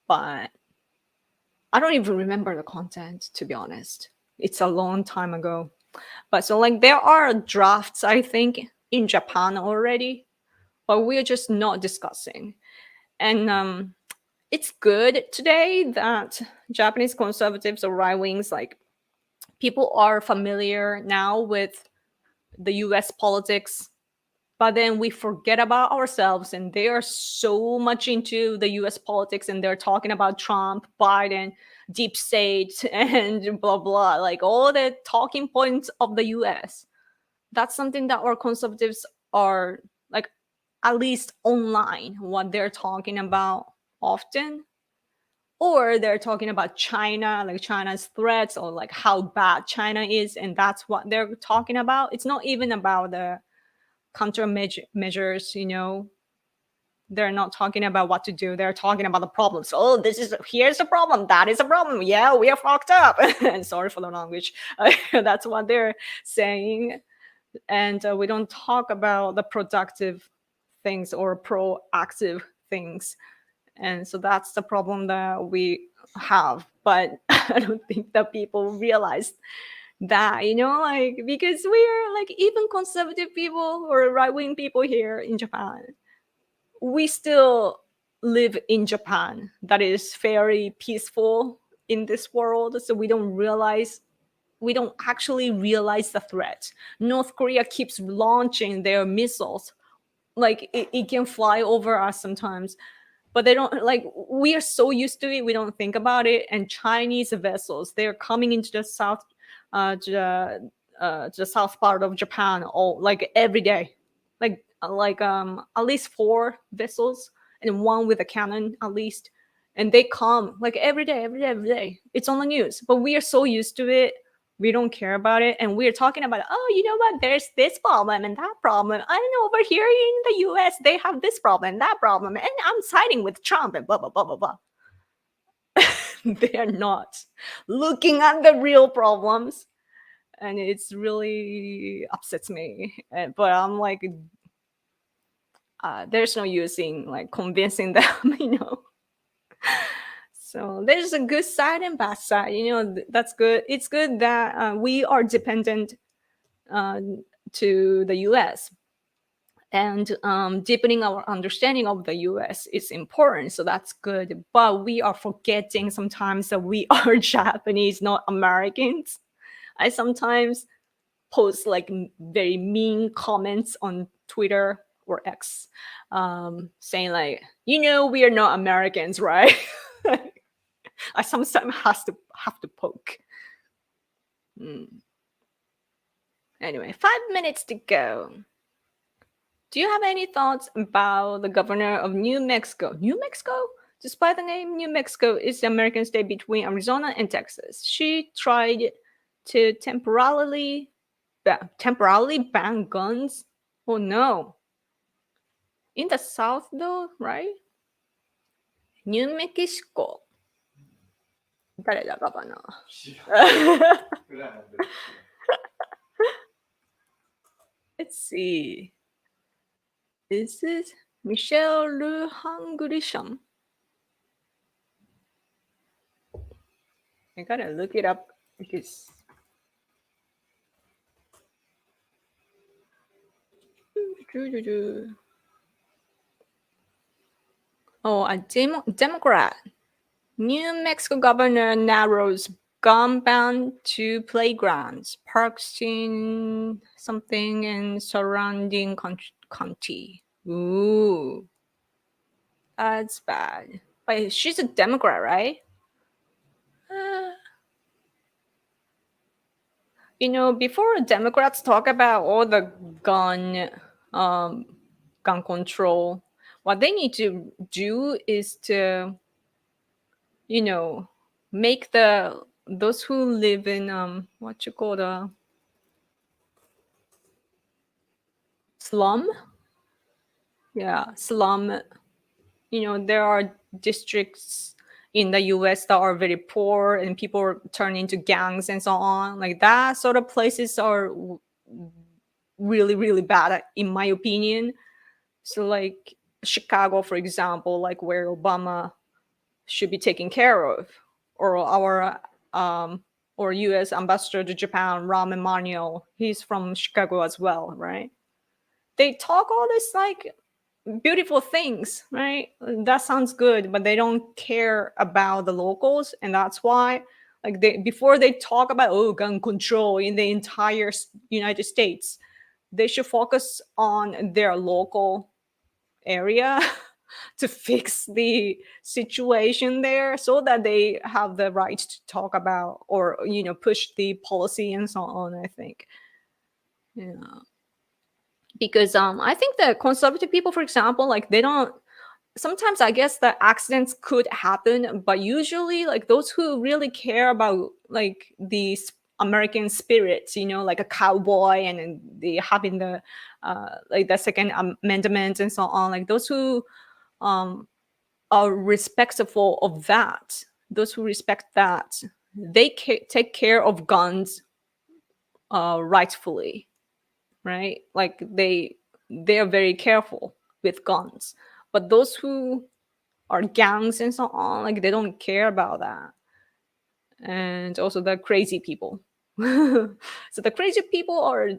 But I don't even remember the content, to be honest. It's a long time ago. But so like there are drafts, I think, in Japan already, but we're just not discussing. And it's good today that Japanese conservatives or right wings, like people are familiar now with the US politics, but then we forget about ourselves and they are so much into the US politics and they're talking about Trump, Biden, deep state, and blah, blah, like all the talking points of the US. That's something that our conservatives are like, at least online, what they're talking about often. Or they're talking about China, like China's threats or like how bad China is. And that's what they're talking about. It's not even about the countermeasures. They're not talking about what to do. They're talking about the problems. Oh, here's a problem. That is a problem. Yeah, we are fucked up. And sorry for the language. That's what they're saying. And we don't talk about the productive things or proactive things. And so that's the problem that we have. But I don't think that people realize that, like, because we're like, even conservative people or right-wing people here in Japan, we still live in Japan that is very peaceful in this world. So we don't actually realize the threat. North Korea keeps launching their missiles. Like it can fly over us sometimes, but they don't, like, we are so used to it, we don't think about it. And Chinese vessels, they're coming into the south, to the south part of Japan, all like every day, like at least 4 vessels and one with a cannon at least. And they come like every day, every day, every day. It's on the news, but we are so used to it, we don't care about it. And we're talking about, oh, you know what, there's this problem and that problem. I know over here in the US they have this problem, that problem, and I'm siding with Trump and blah blah blah blah blah. They are not looking at the real problems. and it's really upsets me. But I'm like, there's no use in like convincing them, you know. So there's a good side and bad side, you know. That's good. It's good that we are dependent uh, to the US, and deepening our understanding of the US is important. So that's good. But we are forgetting sometimes that we are Japanese, not Americans. I sometimes post like very mean comments on Twitter or X, saying like, you know, we are not Americans, right? I sometimes have to poke. Anyway, 5 minutes to go. Do you have any thoughts about the governor of New Mexico? New Mexico? Despite the name, New Mexico is the American state between Arizona and Texas. She tried to temporarily ban guns. Oh no. In the South, though, right? New Mexico. 誰だかな? Let's see. Is this Michelle Lujan? I gotta look it up because oh, a Democrat. New Mexico governor narrows gun ban to playgrounds, parks in something and surrounding county. Ooh, that's bad. But she's a Democrat, right? Uh, you know, before Democrats talk about all the um, gun control, what they need to do is to, you know, make those who live in what you call the slum. Yeah, slum. You know, there are districts in the US that are very poor and people turn into gangs and so on. Like that sort of places are really, really bad, in my opinion. So, like Chicago, for example, like where Obama should be taken care of, or our or U.S. ambassador to Japan, Rahm Emanuel, he's from Chicago as well, right? They talk all this like beautiful things, right? That sounds good, but they don't care about the locals, and that's why, like, they before they talk about gun control in the entire United States, they should focus on their local area to fix the situation there so that they have the right to talk about or, you know, push the policy and so on, I think. Yeah. Because I think that conservative people, for example, like they don't, sometimes I guess that accidents could happen, but usually like those who really care about like the American spirit, you know, like a cowboy and the having the like the Second Amendment and so on, like those who um, are respectful of that, those who respect that, they take care of guns rightfully, right? Like they are very careful with guns, but those who are gangs and so on, like they don't care about that. And also the crazy people. So the crazy people are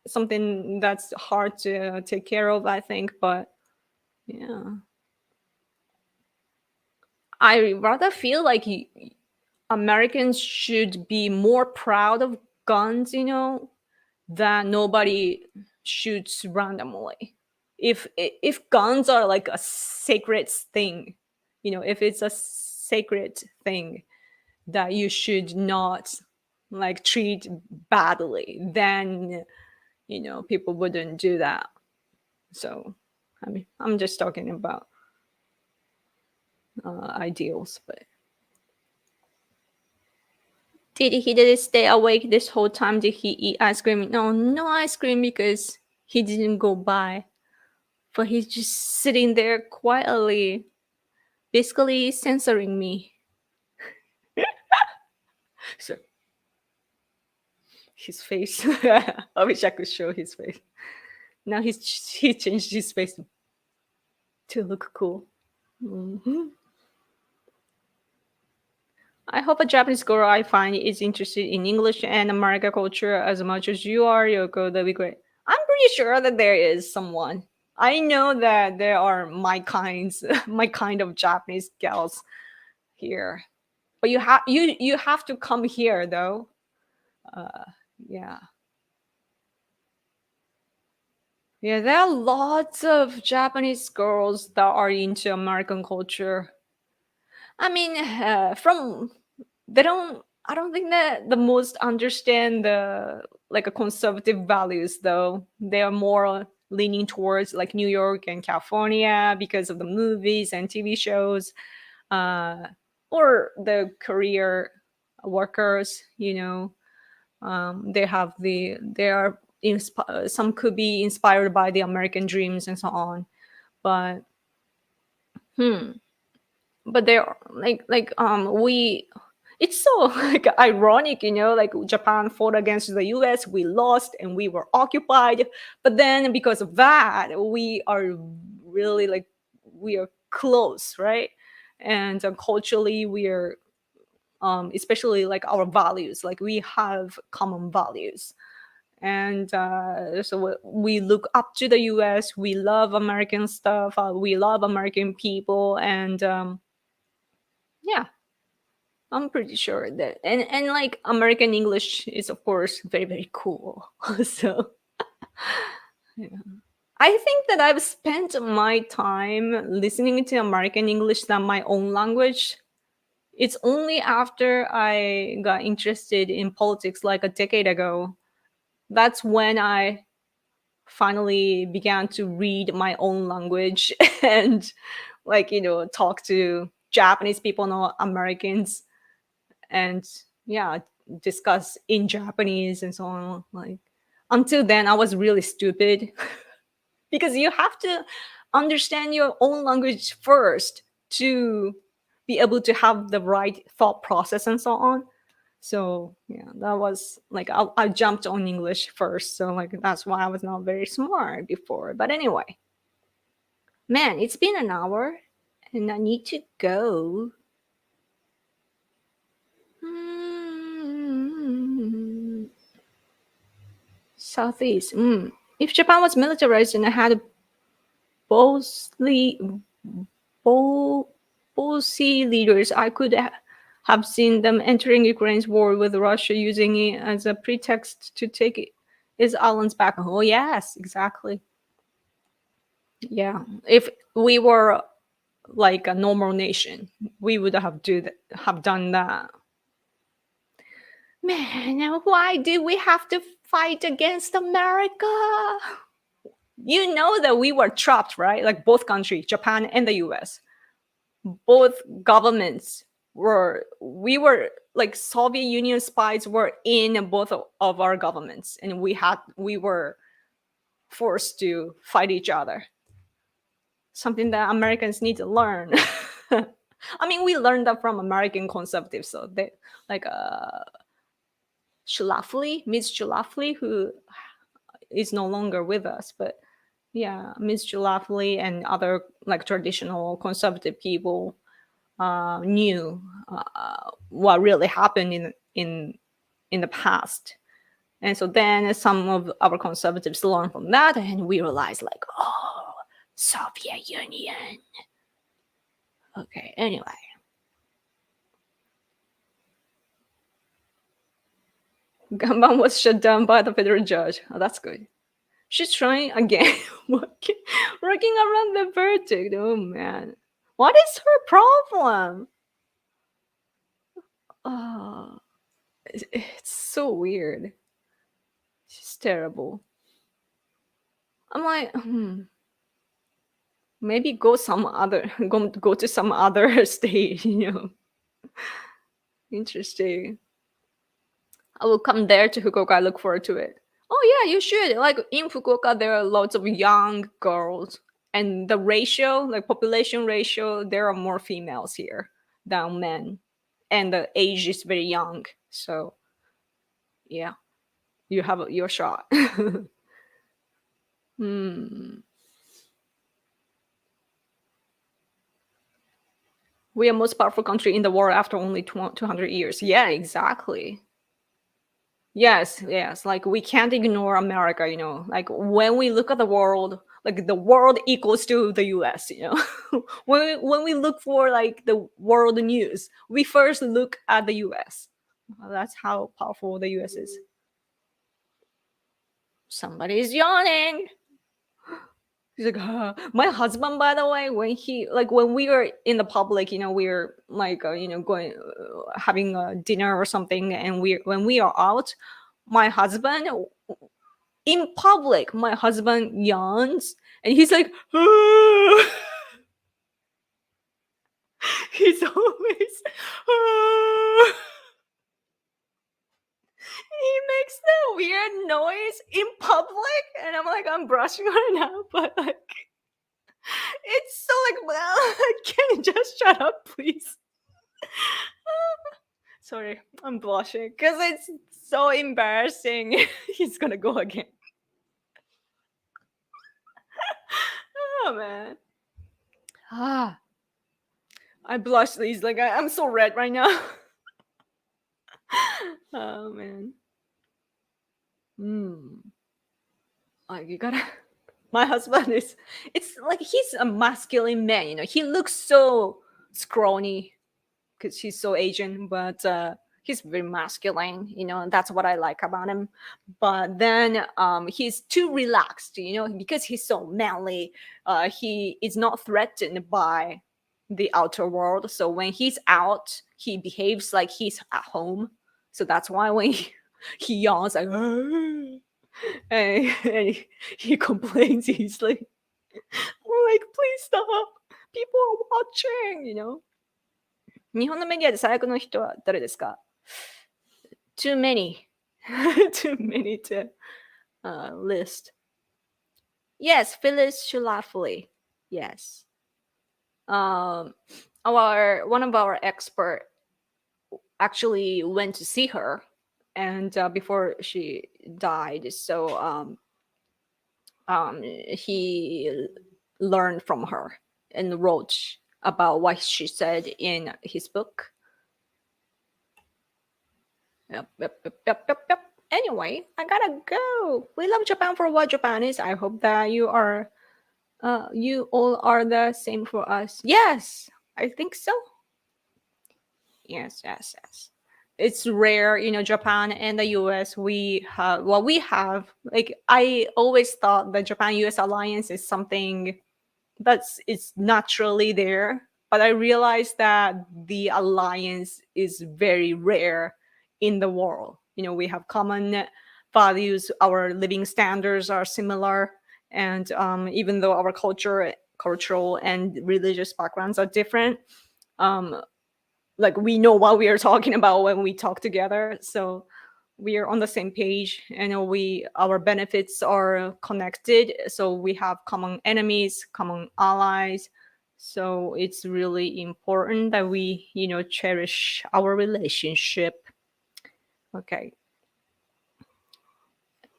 something that's hard to take care of, I think. But yeah, I rather feel like Americans should be more proud of guns, you know, that nobody shoots randomly. If guns are like a sacred thing, you know, if it's a sacred thing that you should not like treat badly, then, you know, people wouldn't do that. So I mean, I'm just talking about ideals. But did he stay awake this whole time? Did he eat ice cream? No, no ice cream because he didn't go by. But he's just sitting there quietly, basically censoring me. So his face. I wish I could show his face. Now he changed his face to look cool. Mhm. I hope a Japanese girl I find is interested in English and American culture as much as you are, Yoko. That'd be great. I'm pretty sure that there is someone. I know that there are my kinds, my kind of Japanese gals here. But you have to come here though. Uh, yeah, yeah. There are lots of Japanese girls that are into American culture. I mean, from they don't. I don't think that the most understand the like a conservative values though. They are more leaning towards like New York and California because of the movies and TV shows, uh, or the career workers. They are some could be inspired by the American dreams and so on. But hmm but they're we it's so like ironic, like Japan fought against the US, we lost and we were occupied, but then because of that we are really like we are close, right? And culturally we are especially like our values, like we have common values. And so we look up to the US, we love American stuff, we love American people. And yeah, I'm pretty sure that, and like American English is of course very very cool. So yeah. I think that I've spent my time listening to American English than my own language. It's only after I got interested in politics like a decade ago, that's when I finally began to read my own language and like talk to Japanese people, not Americans, and yeah, discuss in Japanese and so on. Like until then I was really stupid because you have to understand your own language first to be able to have the right thought process and so on. So yeah, that was like I jumped on English first, so like that's why I was not very smart before. But anyway, man, it's been an hour and I need to go. Hmm. Southeast. If Japan was militarized and had boldly bold, ballsy leaders, I could have seen them entering Ukraine's war with Russia, using it as a pretext to take its islands back. Oh yes, exactly. Yeah, if we were like a normal nation, we would have done that. Man, why do we have to fight against America? You know that we were trapped, right? Like both countries, Japan and the US. Both governments we were like Soviet Union spies were in both of our governments, and we were forced to fight each other. Something that Americans need to learn. I mean, we learned that from American conservatives. So they like Miss Schlafly, who is no longer with us, but yeah, Miss Schlafly and other like traditional conservative people knew what really happened in the past. And so then some of our conservatives learned from that, and we realized like, oh, Soviet Union. Okay, anyway. Ganban was shut down by the federal judge. Oh, that's good. She's trying again, working around the verdict. Oh man, what is her problem? Oh, it's so weird. She's terrible. I'm like, maybe go to some other state. Interesting. I will come there to Fukuoka. I look forward to it. Oh yeah, you should. Like in Fukuoka, there are lots of young girls, and the ratio, like population ratio, there are more females here than men, and the age is very young. So yeah. You have your shot. Hmm. We are most powerful country in the world after only 200 years. Yeah, exactly. Yes, yes. Like we can't ignore America, Like when we look at the world, like the world equals to the US. When we look for like the world news, we first look at the US. Well, that's how powerful the US is. Somebody's yawning. He's like, my husband, by the way, when we were in the public, we are like, going, having a dinner or something, and when we are out, my husband in public, my husband yawns, and he's like, he's always, he makes the weird noise in public, and I'm like, I'm brushing right now, but like, it's so like, well, can you just shut up, please? Sorry, I'm blushing because it's so embarrassing. He's gonna go again. Oh man. Ah, I blush. He's like, I'm so red right now. Oh man. Hmm. Like you gotta. My husband is. It's like he's a masculine man. He looks so scrawny because he's so Asian, but he's very masculine, and that's what I like about him. But then he's too relaxed, because he's so manly. He is not threatened by the outer world. So when he's out, he behaves like he's at home. So that's why when he yawns like, and he complains easily. I'm like, please stop. People are watching. 日本のメディアで最悪の人は誰ですか？ Too many. Too many to list. Yes, Phyllis Schlafly. Yes. One of our expert actually went to see her, and before she died, so he learned from her and wrote about what she said in his book. Yep. Anyway, I gotta go. We love Japan for what Japan is. I hope that you all are the same for us. Yes, I think so. Yes. It's rare, Japan and the US. We have like I always thought the Japan-US alliance is something it's naturally there, but I realized that the alliance is very rare in the world. We have common values, our living standards are similar, and even though our cultural and religious backgrounds are different, um, like we know what we are talking about when we talk together. So we are on the same page, and our benefits are connected, so we have common enemies, common allies. So it's really important that we cherish our relationship. Okay.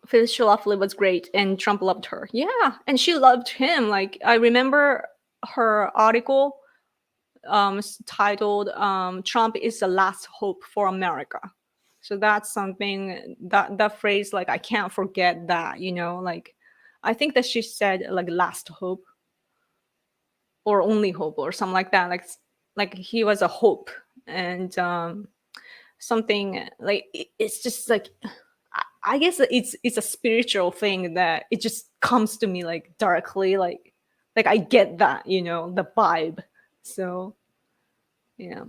Phyllis Schlafly was great, and Trump loved her. Yeah, and she loved him. Like I remember her article titled "Trump is the last hope for America." So that's something that phrase, like I can't forget that. Like I think that she said like last hope or only hope or something like that. Like he was a hope, and something like it's just like I guess it's a spiritual thing that it just comes to me like directly, like I get that, the vibe. So yeah.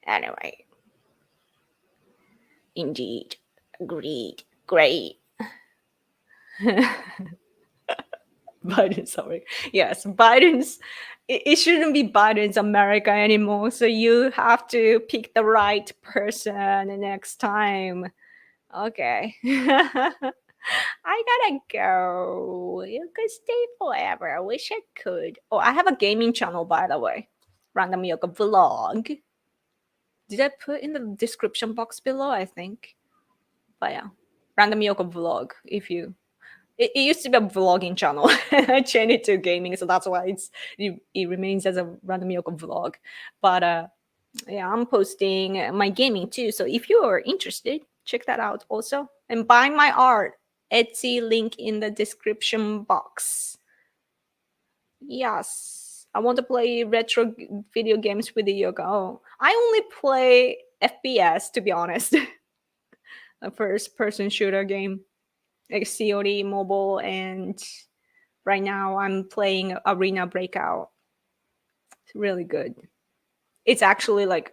Anyway, indeed, agreed, great. Biden, sorry. Yes, it shouldn't be Biden's America anymore. So you have to pick the right person next time. Okay. I gotta go. You could stay forever. I wish I could. Oh, I have a gaming channel, by the way. Random Yoga Vlog. Did I put in the description box below? I think. But yeah. Random Yoko vlog. If you, it used to be a vlogging channel. I changed it to gaming, so that's why it remains as a Random Yoko vlog. But yeah, I'm posting my gaming too. So if you are interested, check that out also. And buy my art. Etsy link in the description box. Yes. I want to play retro video games with the yoga. Oh, I only play FPS, to be honest. A first person shooter game, like COD mobile, and right now I'm playing Arena Breakout. It's really good. It's actually like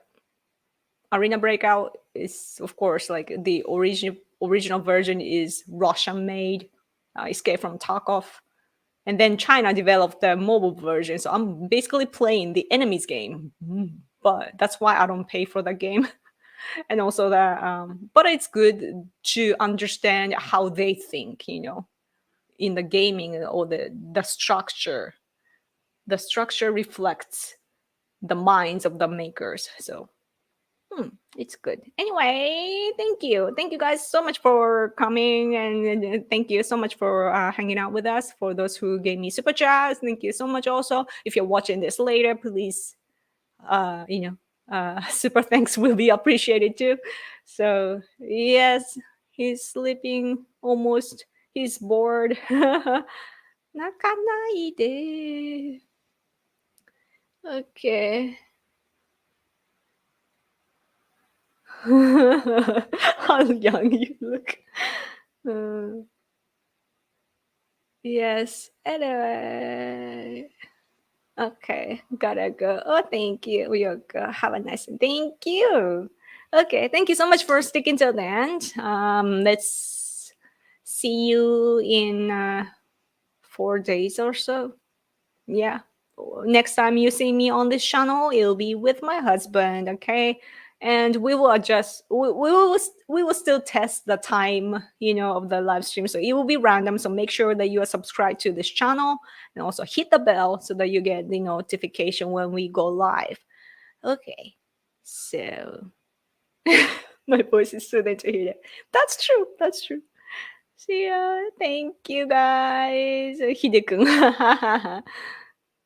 Arena Breakout is, of course, like the original version is Russian made, Escape from Tarkov, and then China developed the mobile version. So I'm basically playing the enemy's game, but that's why I don't pay for the game. And also that, but it's good to understand how they think, in the gaming, or the structure. The structure reflects the minds of the makers. So it's good. Anyway, thank you guys so much for coming, and thank you so much for hanging out with us. For those who gave me super chats, thank you so much. Also, if you're watching this later, please, super thanks will be appreciated too. So yes, he's sleeping almost. He's bored. 泣かないで. Okay. How young you look. Uh, yes. Anyway. Okay. Gotta go. Oh, thank you, Yoko. Have a nice day. Thank you. Okay. Thank you so much for sticking till the end. Let's see you in 4 days or so. Yeah. Next time you see me on this channel, it'll be with my husband. Okay. And we will adjust. We will still test the time, of the live stream. So it will be random. So make sure that you are subscribed to this channel, and also hit the bell so that you get the notification when we go live. Okay. So my voice is soothing to hear that. That's true. That's true. See ya. Thank you guys. Hide-kun.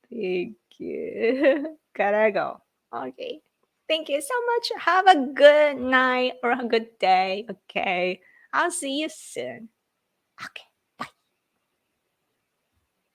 Thank you. Gotta go. Okay. Thank you so much. Have a good night or a good day. Okay. I'll see you soon. Okay.